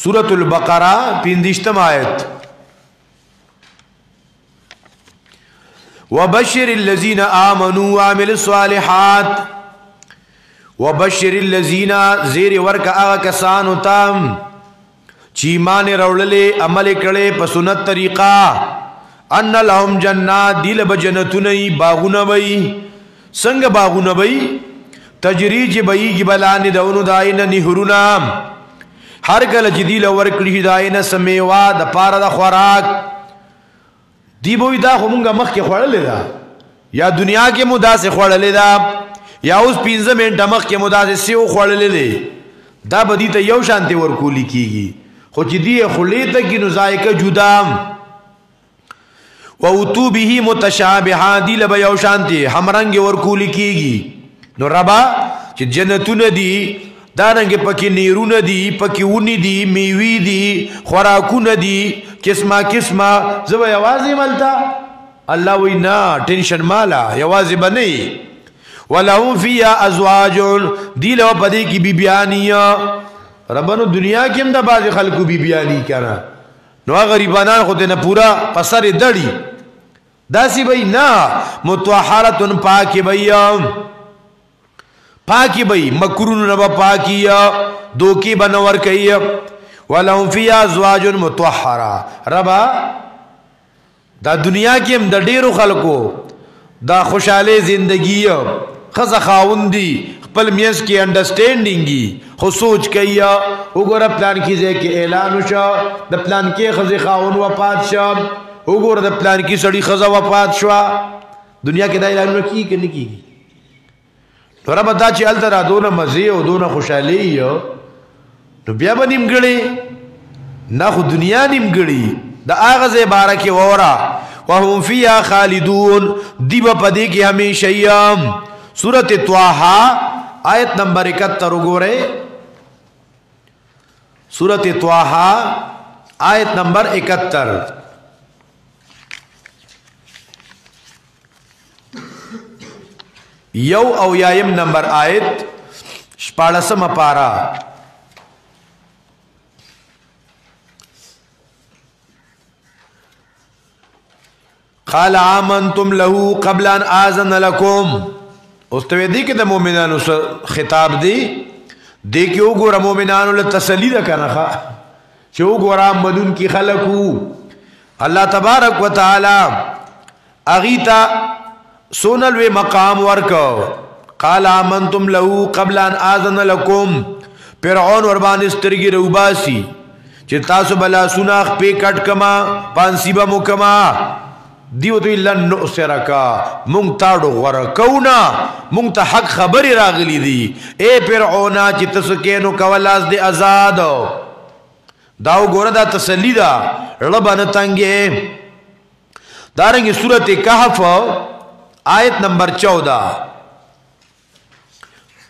سورۃ البقرہ 50 آیت وَبَشِّرِ الَّذِينَ آمَنُوا وَعَمِلُوا الصَّالِحَاتِ وبشر الذین زیر ورک آغا کسانو تام چی ایمان روڑلے عمل کڑے په سنت طریقہ ان لهم جنات دیل بجنتونی باغون بئی سنگ باغون بئی تجریج بئی گبلان دونو دائن نهرونا ہر کل چی دیل ورکلی دائن سمیوا دا پارا دا خوراک دی بوی دا خمونگا مخ کے خوڑلے دا یا دنیا کے مدا سے خوڑلے دا یا اوس 15 منټه مخکې مو داسې سیو خوړلې دی دا به دې ته یو شانتې ورکولی کېږي خو چې دې خولې ته کې نو ذایقه جدا وَأُتُوا بِهِ مُتَشَابِهًا دې له به یو شانتې همرنګې ورکولی کېږي نو ربا چې جنتونه دي دارنګې پکې نیرونه دي پکې ونې دي میوې دي خوراکونه دي قسمه قسمه زه به یوازې ملته الله وایي نه ټینشن ماله یوازې به نه وَلَهُمْ فِيهَا أَزْوَاجٌ دیلو پدی کی بی بیانی ربانو دنیا کی ہم دا بعض خلقو بی بیانی کنا نو غریبانان خود نا پورا پسر دڑی داسی بھئی نا متوحرتن پاکی بھئی مکرون نبا پاکی دوکی بنور کئی وَلَهُمْ فِيهَا أَزْوَاجٌ مُتَطَهَّرَةٌ ربا دا دنیا کی ہم دا ډیرو خلقو دا خوشحالے زندگی خزا خاوندی خپل میس کی انڈرسٹینڈنگی خو سوچ کیا وګوره پلان کی ځای کې اعلان وشو د پلان کې خزا خاون وفات شو وګوره د پلان کې سړی خزه وفات شوا دنیا کې دا اعلانونه کیږي که نه کیږي نو رب دا چې هلته را دونه مزې او دونه خوشحالي نو بیا به نیمګړې نه خو دنیا نیمګړې د هغه ځای باره کې ووره وهم فیها خالدون دی به په دې کې همیشه یم سورت طه آیت نمبر 71 وګورئ سورت طه آیت نمبر 71 یو او یایم نمبر آیت شپاړسم پارا قال آمنتم له قبل ان آذن لكم استوی دی که دا مومنانو خطاب دی دی که او گورا مومنانو لتسلی دا کنخا چه او گورا مدون کی خلقو اللہ تبارک و تعالی اغیتا سونلوی مقام ورکو قال آمنتم له قبل ان آذن لكم فرعون وربان استرگی روباسی چه تاسو بلا سناخ پی کٹ کما پانسیبا مکما دیو تو لن نؤسرکا مونگ تاڑو ورکونا مونگ تا حق خبری راغلی دی اے فرعونا چی تسکینو کولاز دی ازاد داو گورا دا تسلی دا ربان تنگے دارنگی سورت کہف آیت نمبر 14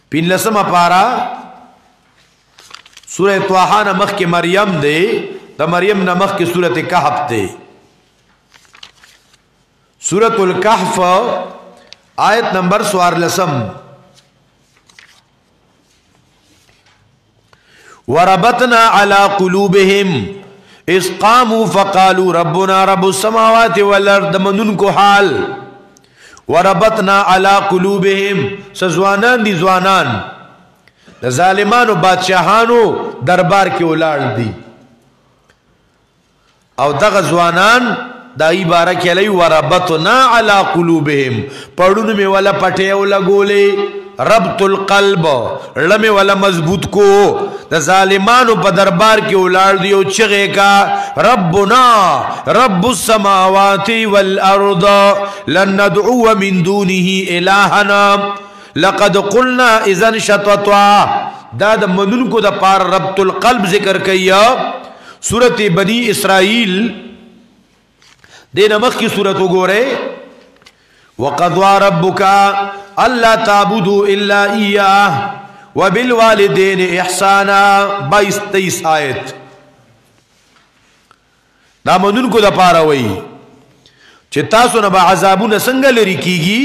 پین لسم پارا سورت طه نمخ کے مریم دے دا مریم نمخ کے سورت کہف دے سورت الکحف آیت نمبر 14 وربطنا على قلوبهم اذ قاموا فقالوا ربنا رب السماوات والارض منن کو حال وربطنا على قلوبهم سزوانان دی زوانان ظالمان و بادشاہانو دربار کے اولاد دی او دغ زوانان دائی بارک علی وربطنا علی قلوبهم پڑھن میں والا پٹے اولا گولے ربط القلب رمی والا مضبوط کو دا ظالمانو پا دربار کی اولاد دیو چغے کا ربنا رب السماوات والارض لن ندعو من دونه الہنا لقد قلنا اذن شططا دا منن کو دا پار ربط القلب ذکر کیا سورت بنی اسرائیل دین مخ کی صورت گورے وقضى ربك الا تعبدوا الا اياه وبالوالدين احسانا 22 آیت دا منون کو دا پارا وئی چه تاسو نبا عذابون سنگل رکیگی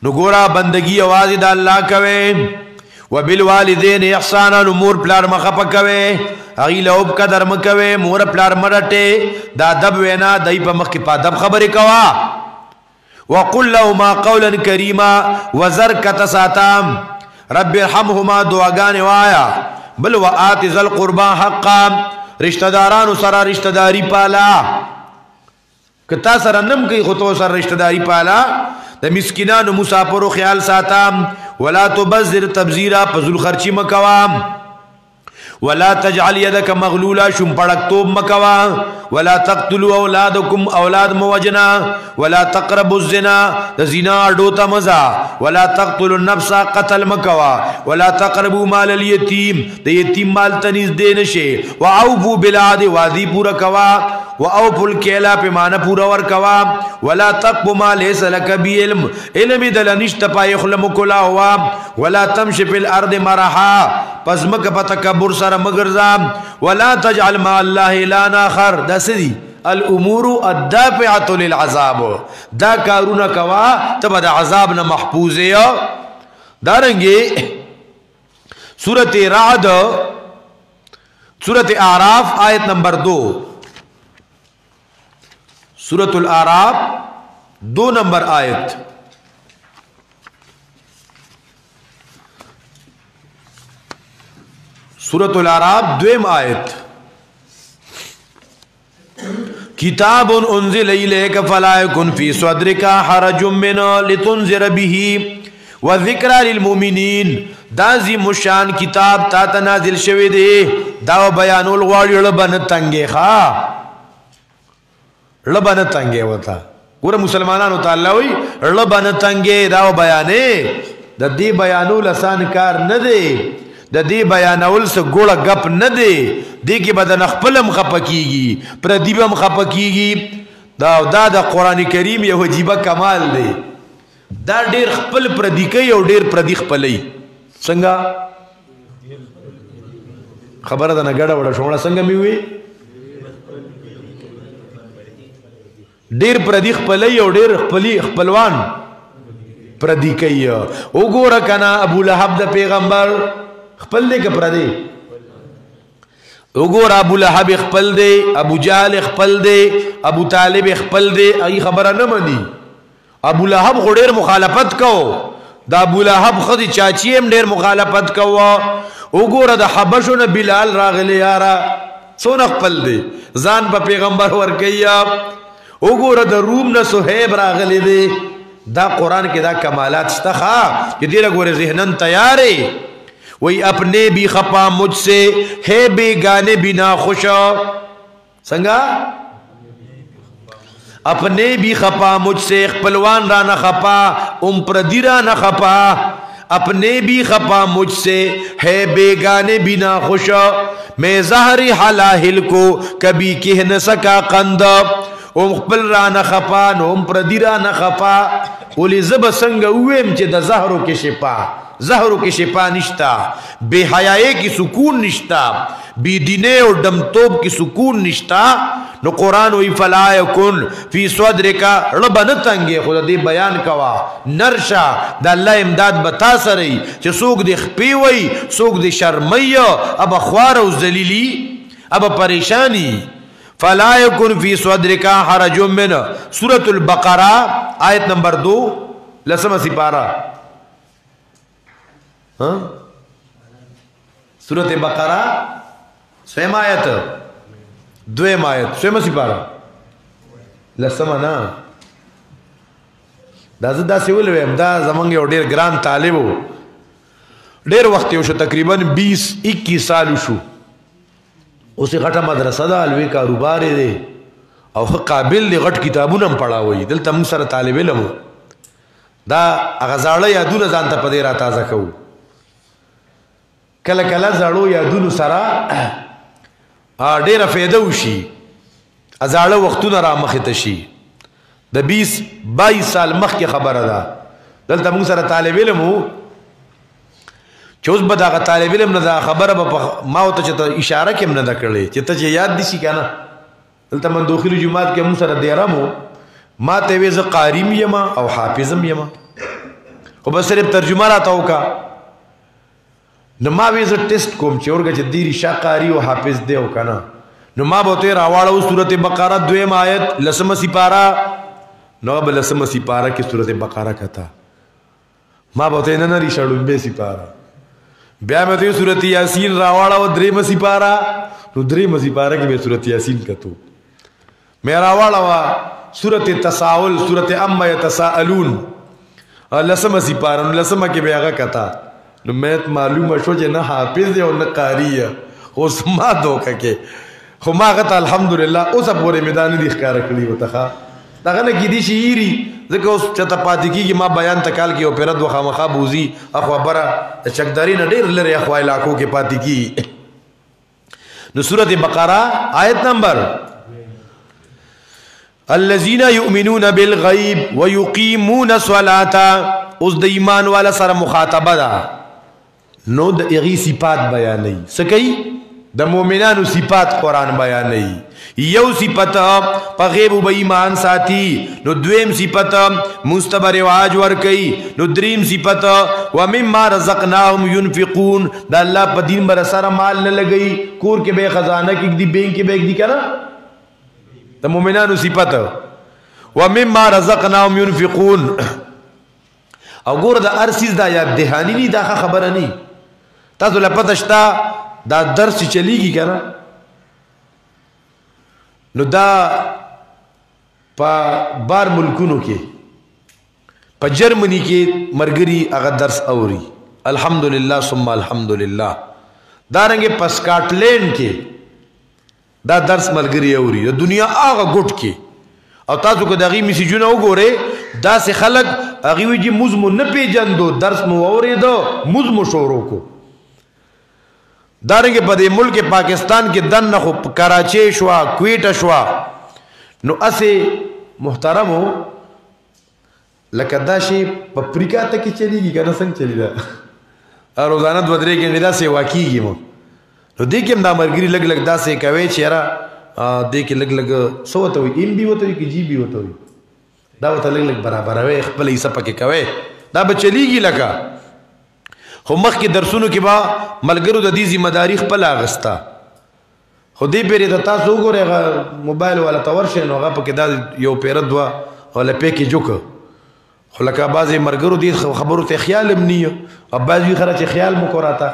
نو گورا بندگی آوازی دا اللہ کوئے وبالوالدین احسانا نو مور پلار مخپا کوئے اغیل اوب قدر مکوے مور پلار مرٹے دا دب وینا دای پا مخی پا دب خبری کوا وقل لهما قولا کریما وزر کتساتام رب ارحمهما دعاگان وایا بل وآت ذل قربان حقا رشتہ دارانو سرا رشتہ داری پالا کتا سرا نم کئی خطو سر رشتہ داری پالا دا مسکنانو مسافرو خیال ساتام ولا تبذر تبذیرا پزل خرچی مکوام ولا تجعل يدك مغلولا شم پڑکتوب مکوا ولا تقتلوا اولادكم اولاد موجنا ولا تقربوا الزنا زنا اڈوتا مزا ولا تقتلوا النفس قتل مکوا ولا تقربوا مال اليتيم ده یتیم مال تنیز دین شے واوفوا بالعهد وعدی پورا کوا واوفوا الكيل پیمانہ پورا ور کوا ولا تقف ما ليس لك بعلم علم دلنشت پای خلم کلا ہوا ولا تمشي في الارض مرحا پس مک پتکبر سر مگرزام ولا تجعل مع الله الا اخر دا سدی الامور الدافعه للعذاب دا کارونا کوا تب دا عذاب نہ محفوظ ہے دارنگے سورۃ رعد سورۃ اعراف آیت نمبر 2 سورۃ الاعراف 2 نمبر آیت سورۃ الاعراف 2 آیت کتاب انزل الیک فلا یکن فی صدرک حرج منه لتنذر به وذکر للمؤمنین دازی مشان کتاب تا تنازل شوی دی دا بیانول غواړي لبن تنگه ښا رړه نه تنګې وته ګوره مسلمانانو ته الله وایي رړه نه تنګې دا بیانې د دې بیانول آسان کار نه دی د دې بیانول څه ګوړه غپ نه دی دې کې بدن خپلم خپه کیږي پردی به هم خپه کیږي دا د قران کریم یو عجیبه کمال دی دا ډیر خپل پردی کوي او ډیر پردی خپلې څنګه خبره ده نه ګډه وړه شوړه څنګه می وي ډیر پردی خپلې او ډیر خپلوان پردی کوي وګوره کنه ابو لهب د پیغمبر خپل دې که پردی وګوره ابو لهب خپل دی ابو جهل خپل دی ابو طالب خپل دی ای خبره نه مني ابو لهب خو ډیر مخالفت کو دا ابو لهب خدي چاچی هم ډیر مخالفت کو وګوره د حبشو نه بلال راغلی یارا څونه خپل دی ځان په پیغمبر ورکیا وګوره د روم نه صہیب راغلی دی دا قرآن کې دا کمالات شته ښه چې دې وګوره ذهنن تیارې وہی اپنے بھی خپا مجھ سے ہے بیگانے بھی ناخوش سنگا اپنے بھی خپا مجھ سے خپلوان را نہ خپا پردی را نہ خپا اپنے بھی خپا مجھ سے ہے بیگانے بھی ناخوش میں ظاہری حلاہل کو کبھی کہہ نہ سکا قند خپل را نہ خپا نو پردی را نہ خپا اولی زب سنگ اویم چې د زهرو کې شفا زهرو کې شفا نشتا بے حیائی کی سکون نشتا بی دینے اور دمتوب کی سکون نشتا نو قرآن وی فلا یکن فی صدرکا رب نتنگے خدا دی بیان کوا نرشا دا اللہ امداد بتا سرئی چه سوک دی خپی وی سوک دی شرمی اب خوار و زلیلی اب پریشانی فلا یکن فی صدرکا حرج من سورة البقرہ آیت نمبر 2 لسم سپارہ سورة بقرہ سویم آیت دویم آیت سویم سپارہ لسم نا دا زده سیول ویم دا زمانگی او دیر گران طالبو دیر وقتی شو تقریبا 20-21 سالو شو اسی غټه مدرسه ده الوی کاروبار دی او قابل دی غټ کتابونه پڑھاوي دلته موږ سره طالب علم دا غزاړه یادونه ځان ته پدې را تازه کوو کله کله زړو یادونو سره ډیره فایده وشي ازاړه وختونه را مخې ته شي د 20-22 سال مخکې خبره ده دلته موږ سره طالب علم وو چې اوس به دغه طالب علم نه دا خبره به ما ورته چې اشاره کې هم نه ده کړې چې ته چې یاد دي شي که نه دلته مندوخیلو جومات کې موږ سره دیرم وو ما ته وې زه قاریم یم او حافظم یم خو به صرف ترجمه راته وکړه نو ما وې زه ټیسټ کوم چې ورګه چې دی رشا قاری او حافظ دی او که نه نو ما به ورته راواړو سورت بقره دویم آیت لسمه سپاره نو به لسمه سپاره کې سورت بقره کته ما به ورته نه نه ریشه ړومبې سپاره بیا میں تو سورت یاسین راواڑا و دریم سپارا نو دریم سپارا کی میں سورت یاسین کتو میں راواڑا و سورت تساؤل سورت اما یتساءلون لسم سپارا نو لسم کی بیاغا کتا نو میں معلوم شو جے نا حافظ ہے اور نا قاری ہے خو سما دوکا کے خو ما غتا الحمدللہ اوسا پورے میدانی دیخ کارا کلی ہوتا خواہ داغه نه کیدی شي ځکه اوس چته پاتې کیږي ما بیان تکال کې او پیرد وخا مخا بوزي اخو بره چکداری نه ډیر لري اخو علاقو کې پاتې کی نو سورۃ بقره آیت نمبر الذين يؤمنون بالغيب ويقيمون الصلاه اوس د ایمان والا سره مخاطبه ده نو د ایغي صفات بیانې سکی د مؤمنانو صفات قران بیانې یو صفت په غیب به ایمان ساتي نو دویم صفت مستبر رواج ور کوي نو دریم صفت و مما رزقناهم ينفقون دا الله په دین بر سره مال نه لګي کور کې به خزانه کې دی بینک کې به دی کنه د مؤمنانو صفت و مما رزقناهم ينفقون او ګور د ارسیز دا یاد دهانی نه دا خبره نه تاسو لا پته شتا دا درس چلیږي کنه نو دا پا بار ملکونو کې پا جرمنی کې مرګري هغه درس اوري الحمدلله ثم الحمدلله دارنګه په سکاټلند کې دا درس مرګري اوري د دنیا هغه ګټ کې او تاسو که دغه میسجونه وګورئ داسې خلک هغه وی چې موږ مو نه پیژندو درس مو واورېدو موږ مو شروع کو دارنګه په دې ملک پاکستان کې دنه خو کراچي شوا کویټه شوا نو اسه محترمو لکه دا شی په افریقا ته کې چلیږي کنه څنګه چلی دا روزانه 2-3 غنټې دا سیوا کیږي مو نو دې کې دا مرګري لګ لګ دا سه کوي چې را دې کې لګ لګ سو ته وي ام بي وته وي کې جی بي وته وي دا وته لګ لګ برابر وي خپل حصہ پکې کوي دا به چلیږي لکه خو مخکې درسونو کې با ملګرو د دې ذمہ داری خپل اغستا خو دې پیری د تاسو وګورئ موبایل ولا تورشه نو هغه پکې دا یو پیر دوا ولا پکې جوک خو لکه بعضې مرګرو دې خبرو ته خیال هم نیو او بعضې خره چې خیال مو کوراته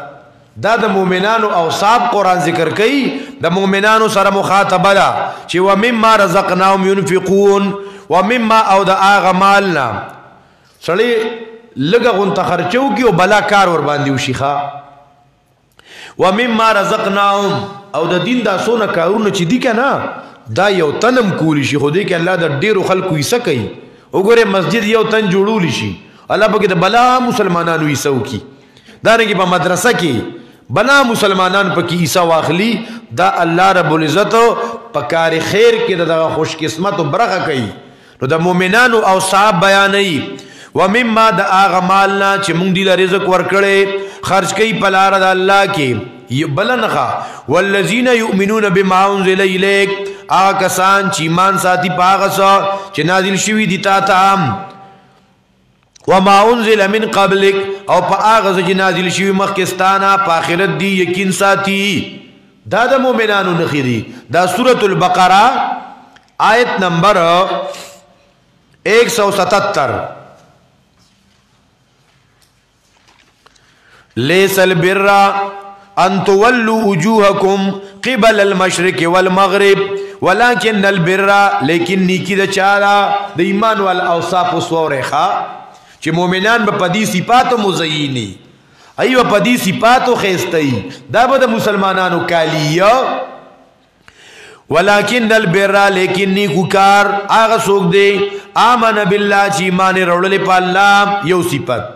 دا د مؤمنانو اوصاف قرآن ذکر کوي د مؤمنانو سره مخاطبه ده چې ومما رزقناهم ينفقون ومما او د هغه مالنا سړی لږه غونته خرچه وکړي او بلا کار ور باندې وشي ښه ومما رزقناهم او د دین دا څونه کارونه چې دي که نه دا یو تنم کولی شي خو دې کې الله د ډېرو خلکو حصه کوي وګوره مسجد یو تن جوړولی شي الله پکې د بلا مسلمانانو حصه وکړي دارنګې په مدرسه کې بلا مسلمانان پکې حصه واخلي دا الله رب العزت په کار خیر کې دغه خوش قسمت او برخه کوي نو د مؤمنانو اوصاف بیانوي ومما د هغه مالنا چې مونږ دې له رزق ورکړی خرج کوي په لاره د الله کې بلنخه والذین یؤمنون بما انزل الیک هغه کسان چې ایمان ساتي په هغه څه چې نازل شوي دي تا ته وما انزل من قبلک او په هغه څه چې نازل شوي مخکې ستانه په آخرت دی یقین ساتي دا د مؤمنانو نښې دي دا سورة البقره آیت نمبر 177 لیس البر ان تولوا وجوهکم قبل المشرق والمغرب ولكن البر لیکن نیکی د چاله د ایمان وال اوصاف وسورخه چې مؤمنان به په دې صفاتو مزینی ایو په دې صفاتو خېستای دا به د مسلمانانو کالیه ولكن البر لیکن نیکو کار هغه څوک دی آمن بالله چې ایمان وروړل په الله یو صفت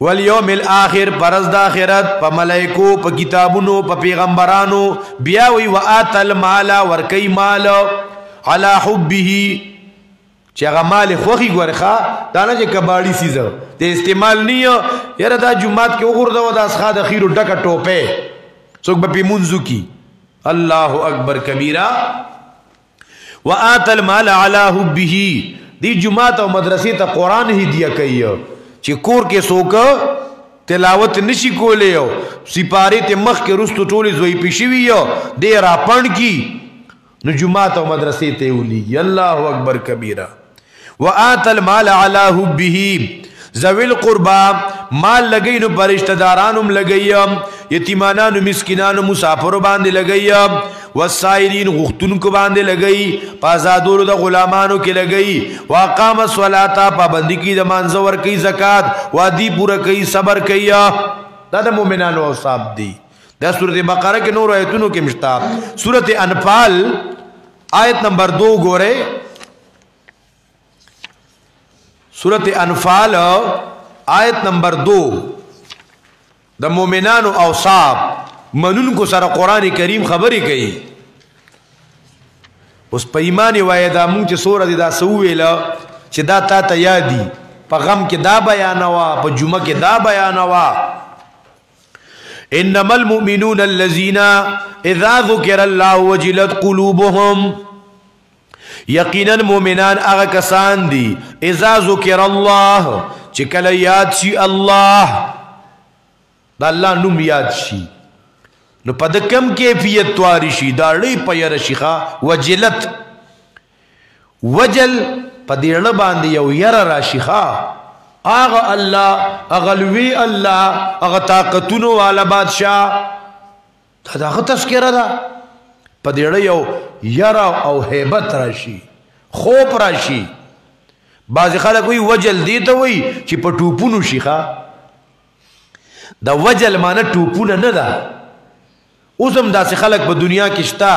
والیوم الاخر پرز د آخرت په ملائکو په کتابونو په پیغمبرانو بیا وی وآت المال ورکی مال علی حبه چې هغه مال خوخي ګورخه دا نه چې کباړی سیزه د استعمال نیو یره دا جمعات کې وګورځو د اسخا د خیرو ډکه ټوپه څوک به پیمونځو کی الله اکبر کبیره وآت المال علی حبه دی جمعات او مدرسې ته قران هدیه کوي چې کور کې څوک تلاوت نشي کولی سپاره ته مخ کې رستو ټولې زوی پېښوي دی را پڼ کی نو جمعات او مدرسې ته ولي الله اکبر کبیره وآت المال على حبه ذوي القربى مال لګی نو پرشتہ دارانم لګی یتیمانانو مسکینانو مسافر باندې لګی والسائلین غختون کو باندې لګی پازادور د غلامانو کې لګی واقام الصلاه پابندی کی د مانځ ور کی زکات وادي پورا کی صبر کی دا د مؤمنانو اوصاف دي دا سورۃ بقره کې نور آیتونو کې مشتا سورۃ انفال آیت نمبر 2 ګوره سورۃ انفال آیت نمبر 2 د مؤمنانو اوصاف منون کو سره قران کریم خبرې کوي اوس په ایمان وای دا مونږ چې سورہ دا سو ویل چې دا تا ته یادي په غم کې دا بیانوا په جمعه کې دا بیانوا انما المؤمنون الذين اذا ذكر الله وجلت قلوبهم یقینا مؤمنان هغه کسان دي اذا ذکر الله چې کله یاد شي الله دا الله نوم یاد شي نو په د کم کیفیت تواری شي دا لې پیر شيخه وجلت وجل په دې له باندې یو ير راشيخه اغه الله اغلوي الله اغه طاقتونو والا بادشاہ دا تذکرہ ده په دې یو یرا او هیبت راشي خوب راشي بعض خلک وی وجل دی ته وی چې په ټوپونو شيخه دا وجل معنی ټوپونه نه ده اوسم داسې خلک په دنیا کې شته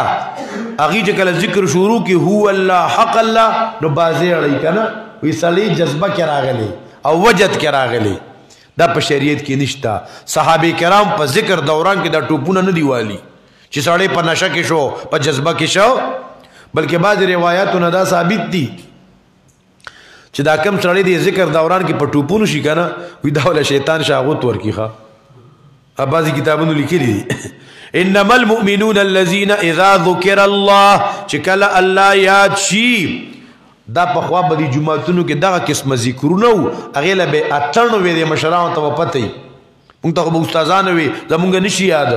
اغي چې کله ذکر شروع کی هو الله حق الله نو بازی اړی کنه وی سلی جذبه کې راغلی او وجد کې راغلی دا په شریعت کې نشتا صحابه کرام په ذکر دوران کې دا ټوپونه نه دیوالی چې سړی په نشه کې شو په جذبه کې شو بلکې بعض روایتونه دا ثابت دي چې دا کم سړی دی ذکر دوران کې په ټوپونو شي کنه وی دا ول شیطان شاغوت ورکی ښا ابازي کتابونو لیکلي دي انما المؤمنون الذين اذا ذكر الله چې کله الله یاد شي دا په خوا به دي جمعتونو کې دغه قسم ذکرونه او هغه له به اتنو وي د مشرانو ته پته مونږ ته به استادانو وي زمونږ نشي یاد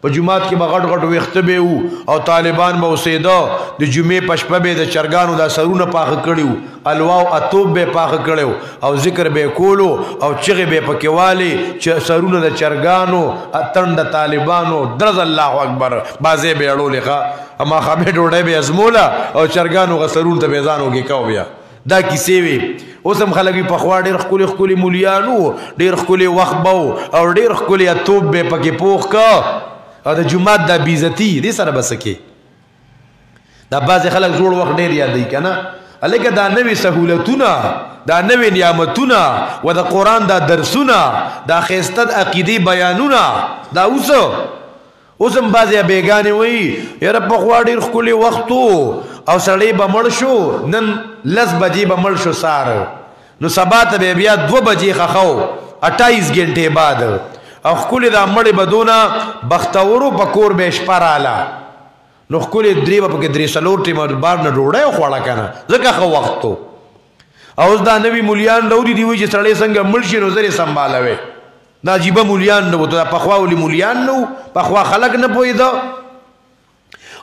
په جمعات کې به غټ غټ وخته به وو او طالبان به اوسېدا د جمعې پښپه به د چرګانو د سرونه پاخه کړیو الواو اتوب به پاخه کړیو او ذکر به کولو او چغه به پکوالی چې سرونه د چرګانو اتن د طالبانو درز الله اکبر بازه به اړو لخوا اما خامه ډوډۍ به ازمولا او چرګانو غسرون ته بیزانو کې کاو بیا دا کیسې وي اوس هم خلک په خوا ډېر خولي مولیانو ډېر خولي وخت بو او ډېر خولي اتوب به پکې پوخ کا او د جمعات د بیزتی دې سره بسکه دا باز خلک جوړ وخت ډېر یاد دی کنه الګا دا نوې سہولتونه دا نوې نعمتونه و د قران دا درسونه دا خيستد عقيدي بیانونه دا اوسم بازي بیگانه وي یره په خوا ډېر خولي وختو او سړی به مړ شو نن لس بجې به مړ شو سار نو سبا ته بیا 2 بجې خخو 28 غنټه بعد او خولي دا مړی بدونه بختورو په کور به شپراله نو خولي درې په کې درې سلور ټیم بار نه ډوړای خوړه کنه زکه خو وختو او دا نوی مولیان لوري دی وی چې سړی څنګه مړ شي نو زری سنبالوي دا عجیب مولیان نو ته په خوا ولي مولیان نو په خوا خلق نه پویدا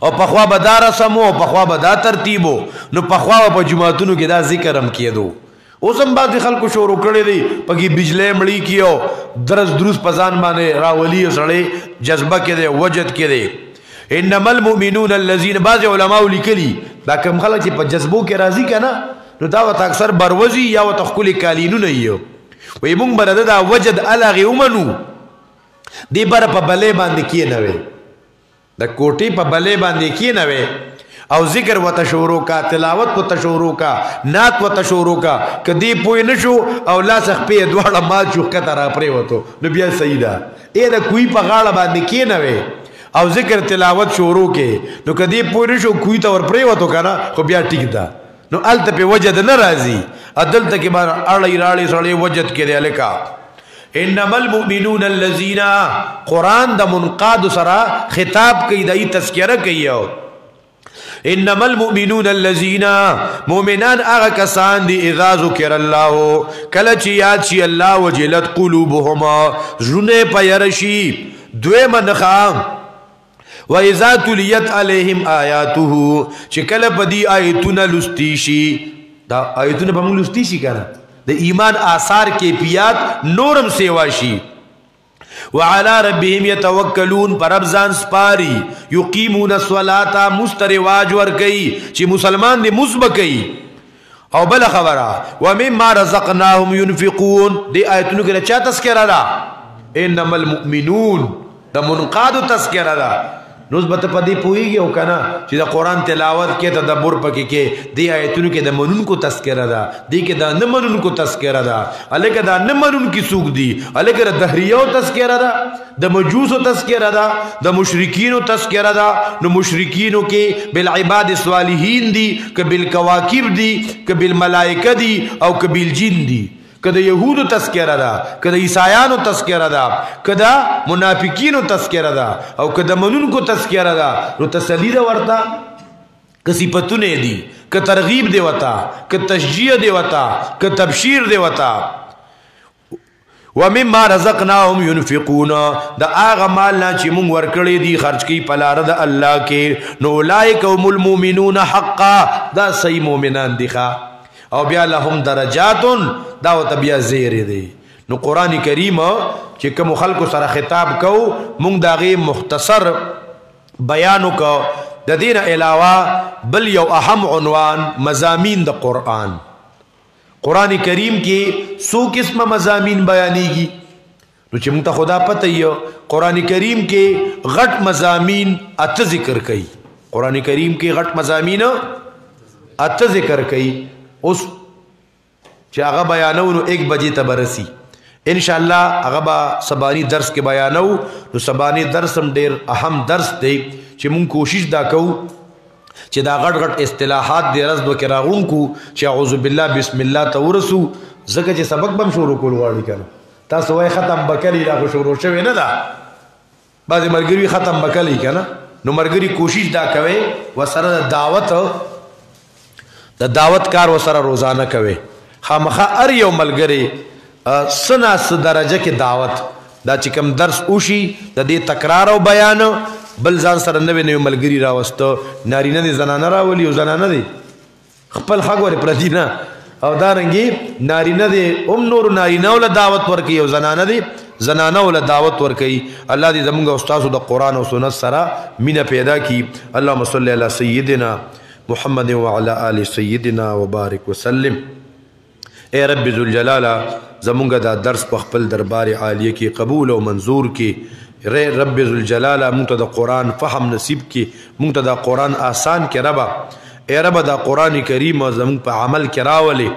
او په خوا بدار سمو په خوا بدا ترتیبو نو په خوا په جمعتونو کې دا ذکر هم کېدو اوسم بعد خلکو شروع کړی دی پکې بجلی مړی کیو دروس پزان باندې راولي سړی جذبه کې دی وجد کې دی انما المؤمنون الذين بعض علماء لیکلي دا کوم خلک چې په جذبو کې راضي کنه نو دا وت اکثر بروزي یا وت خولي کالینو نه یو وي مونږ برده دا وجد الغه ومنو دی بر په بلې باندې کې نه وي د کوټي په بلې باندې کې نه وي او ذکر و تشورو کا تلاوت و تشورو کا نات و تشورو کا کدی پوی نشو او لاس خپې دواړه ما چوک تر پرې وته نو بیا سیدا اې دا کوئی په غاړه باندې کې نه وي او ذکر تلاوت شروع کې نو کدی پوی نشو کوئی ته ور پرې وته کنه خو بیا ټیک ده نو الته په وجد ناراضي عدل ته کې بار اړې راړې سړې وجد کې دی الکا انما المؤمنون الذين قران د منقاد سره خطاب کوي دای تذکرہ کوي انما المؤمنون الذين مؤمنان اغه کسان دي اذا ذکر الله کله چې یاد شي الله وجلت قلوبهما زونه پيرشي دوی منخام و اذا تليت عليهم اياته چې کله بدی آیتونه لستی شي دا آیتونه به موږ لستی شي کنه د ایمان آثار کیفیت نورم سیوا شي وعلى ربهم يتوکلون پر ابزان سپاری یقیمون الصلاة مسترواج ور کوي چې مسلمان دي مسبکي او بل خبره ومما رزقناهم ينفقون دي آیتونو کې چا تذکرہ ده انما المؤمنون د منقاد تذکرہ ده نسبت پدی پویږي او کنه چې د قران تلاوت کې تدبر پکې کې دی آیتونو کې د منونکو تذکرہ ده دی کې د نه منونکو تذکرہ ده الګا د نه منونکو سوق دي الګا د دهریو تذکرہ ده د مجوسو تذکرہ ده د مشرکینو تذکرہ ده نو مشرکینو کې بالعباد الصالحین دي ک بالکواکب دي ک بالملائکه دي او ک بالجن دي کدا یهودو تذکرہ ده کدا عیسایانو تذکرہ ده کدا منافقینو تذکرہ ده او کدا منونکو تذکرہ ده نو تسلی ده ورتا ک صفاتونه دي ک ترغیب دی وتا ک تشجیع دی وتا ک تبشیر دی وتا ومما رزقناهم ينفقون دا اغه مال نه چې مونږ ورکړې دي خرج کی پلار د الله کې نو اولئک هم المؤمنون حقا دا صحیح مؤمنان دي او بیا لهم درجات دا وتبیا زیر دی نو قران کریم چې کوم خلکو سره خطاب کو مونږ داغه مختصر بیان کو د دین علاوه بل یو اهم عنوان مضامین د قران کریم کې سو قسمه مضامین بیانېږي نو چې موږ ته خدا پته یو قران کریم کې غټ مضامین اته ذکر کړي قرآن کریم کې غټ مضامین اته ذکر کوي اوس چې هغه بیانو نو 1 بجې ته برسي ان شاء الله هغه با سبانی درس کې بیانو نو سبانی درس هم ډیر اهم درس دی چې مونږ کوشش دا کوو چې دا غټ غټ اصطلاحات دی رز دو کې راغونکو چې اعوذ بالله بسم الله ته ورسو زکه چې سبق بم شروع کول غواړي کنه تاسو وای ختم بکلی لا شروع شوی نه دا بعضی مرګري ختم بکلی کنه نو مرګري کوشش دا کوي وسره د دعوت کار وسره روزانه کوي خامخا ار یو ملګری سناس درجه کې دعوت دا چې کوم درس وشي د دې تکرار او بیان بل ځان سره نوې نوې ملګری راوسته نارینه دي زنانه راولي او زنانه دي خپل حق ور پردي نه او دا رنګي نارینه دي نور نارینه ول دعوت ورکي او زنانه دي زنانه ول دعوت ورکي الله دې زموږ استادو د قران او سنت سره مینه پیدا کی اللهم صل علی سیدنا محمد وعلى آل سیدنا وبارک وسلم اے رب ذوالجلال زمونږ دا درس په خپل دربار عالیه کې قبول او منظور کې رب ذوالجلال مونږ ته د قرآن فهم نصیب کې مونږ ته د قرآن آسان کې ربا اے رب دا قرآن کریم زمونږ په عمل کې راولې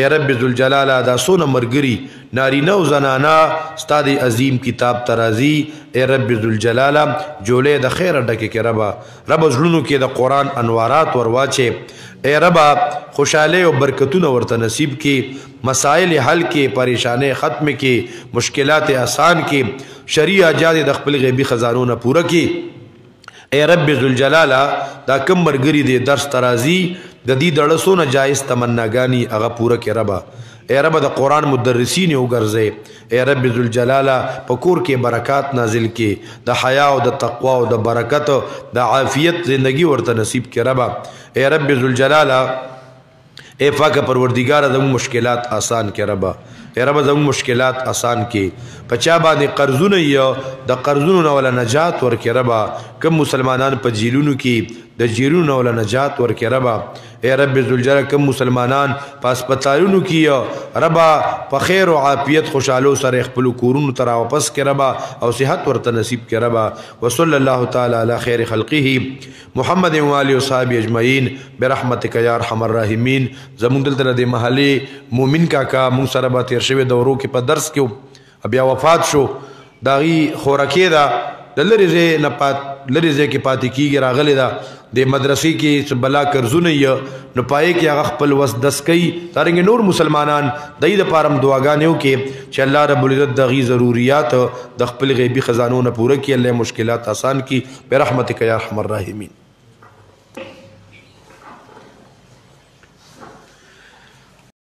اے رب ذوالجلال دا سونه مرګري نارینه او زنانا استاد عظیم کتاب ترازی اے رب ذوالجلال جوړې د خیر ډکه کې ربا رب زړونو کې د قرآن انوارات ورواچې اے ربا خوشاله او برکتونه ورته نصیب کې مسائل حل کې پریشانې ختم کې مشکلات آسان کې شریعه جاد د خپل غیبی خزانونه پوره کې اے رب ذوالجلال دا کم مرګري دې درس ترازی د دې دړسونه جایز تمناګانی هغه پوره کې ربا اے رب د قرآن مدرسین وګرځي اے رب ذوالجلال پکور کې برکات نازل کې د حیا او د تقوا او د برکت د عافیت زندگی ورته نصیب کې ربا اے رب ذوالجلال اے پاک پروردگار د مشکلات آسان کې ربا اے رب زموږ مشکلات آسان کې پچا باندې قرضونه یو د قرضونو نه ولا نجات ورکې ربا کم مسلمانان په جیلونو کې د جیلونو نه ولا نجات ورکې ربا اے رب ذوالجلال کم مسلمانان په هسپتالونو کې یو ربا په خیر او عافیت خوشاله سره خپل کورونو ته واپس کې ربا او صحت ورته نصیب کې ربا وصلی الله تعالی علی خیر خلقه محمد و آله و صحابه اجمعین برحمتک یا ارحم الراحمین زموږ دلته د محلي مومن کاکا مون سره به تیر شوی دورو کې په درس کې بیا وفات شو داغي خورکه دا د لری ځای نه لری ځای کې پاتې کیږي راغلی دا د مدرسې کې بلا قرضونه یو نو پای کې هغه خپل وس دس کوي ترنګ نور مسلمانان دای د پارم دعاګانې وکي چې الله رب العزت دغه ضرورت د خپل غیبی خزانو نه پوره کړي الله مشکلات آسان کړي برحمتک یا ارحم الراحمین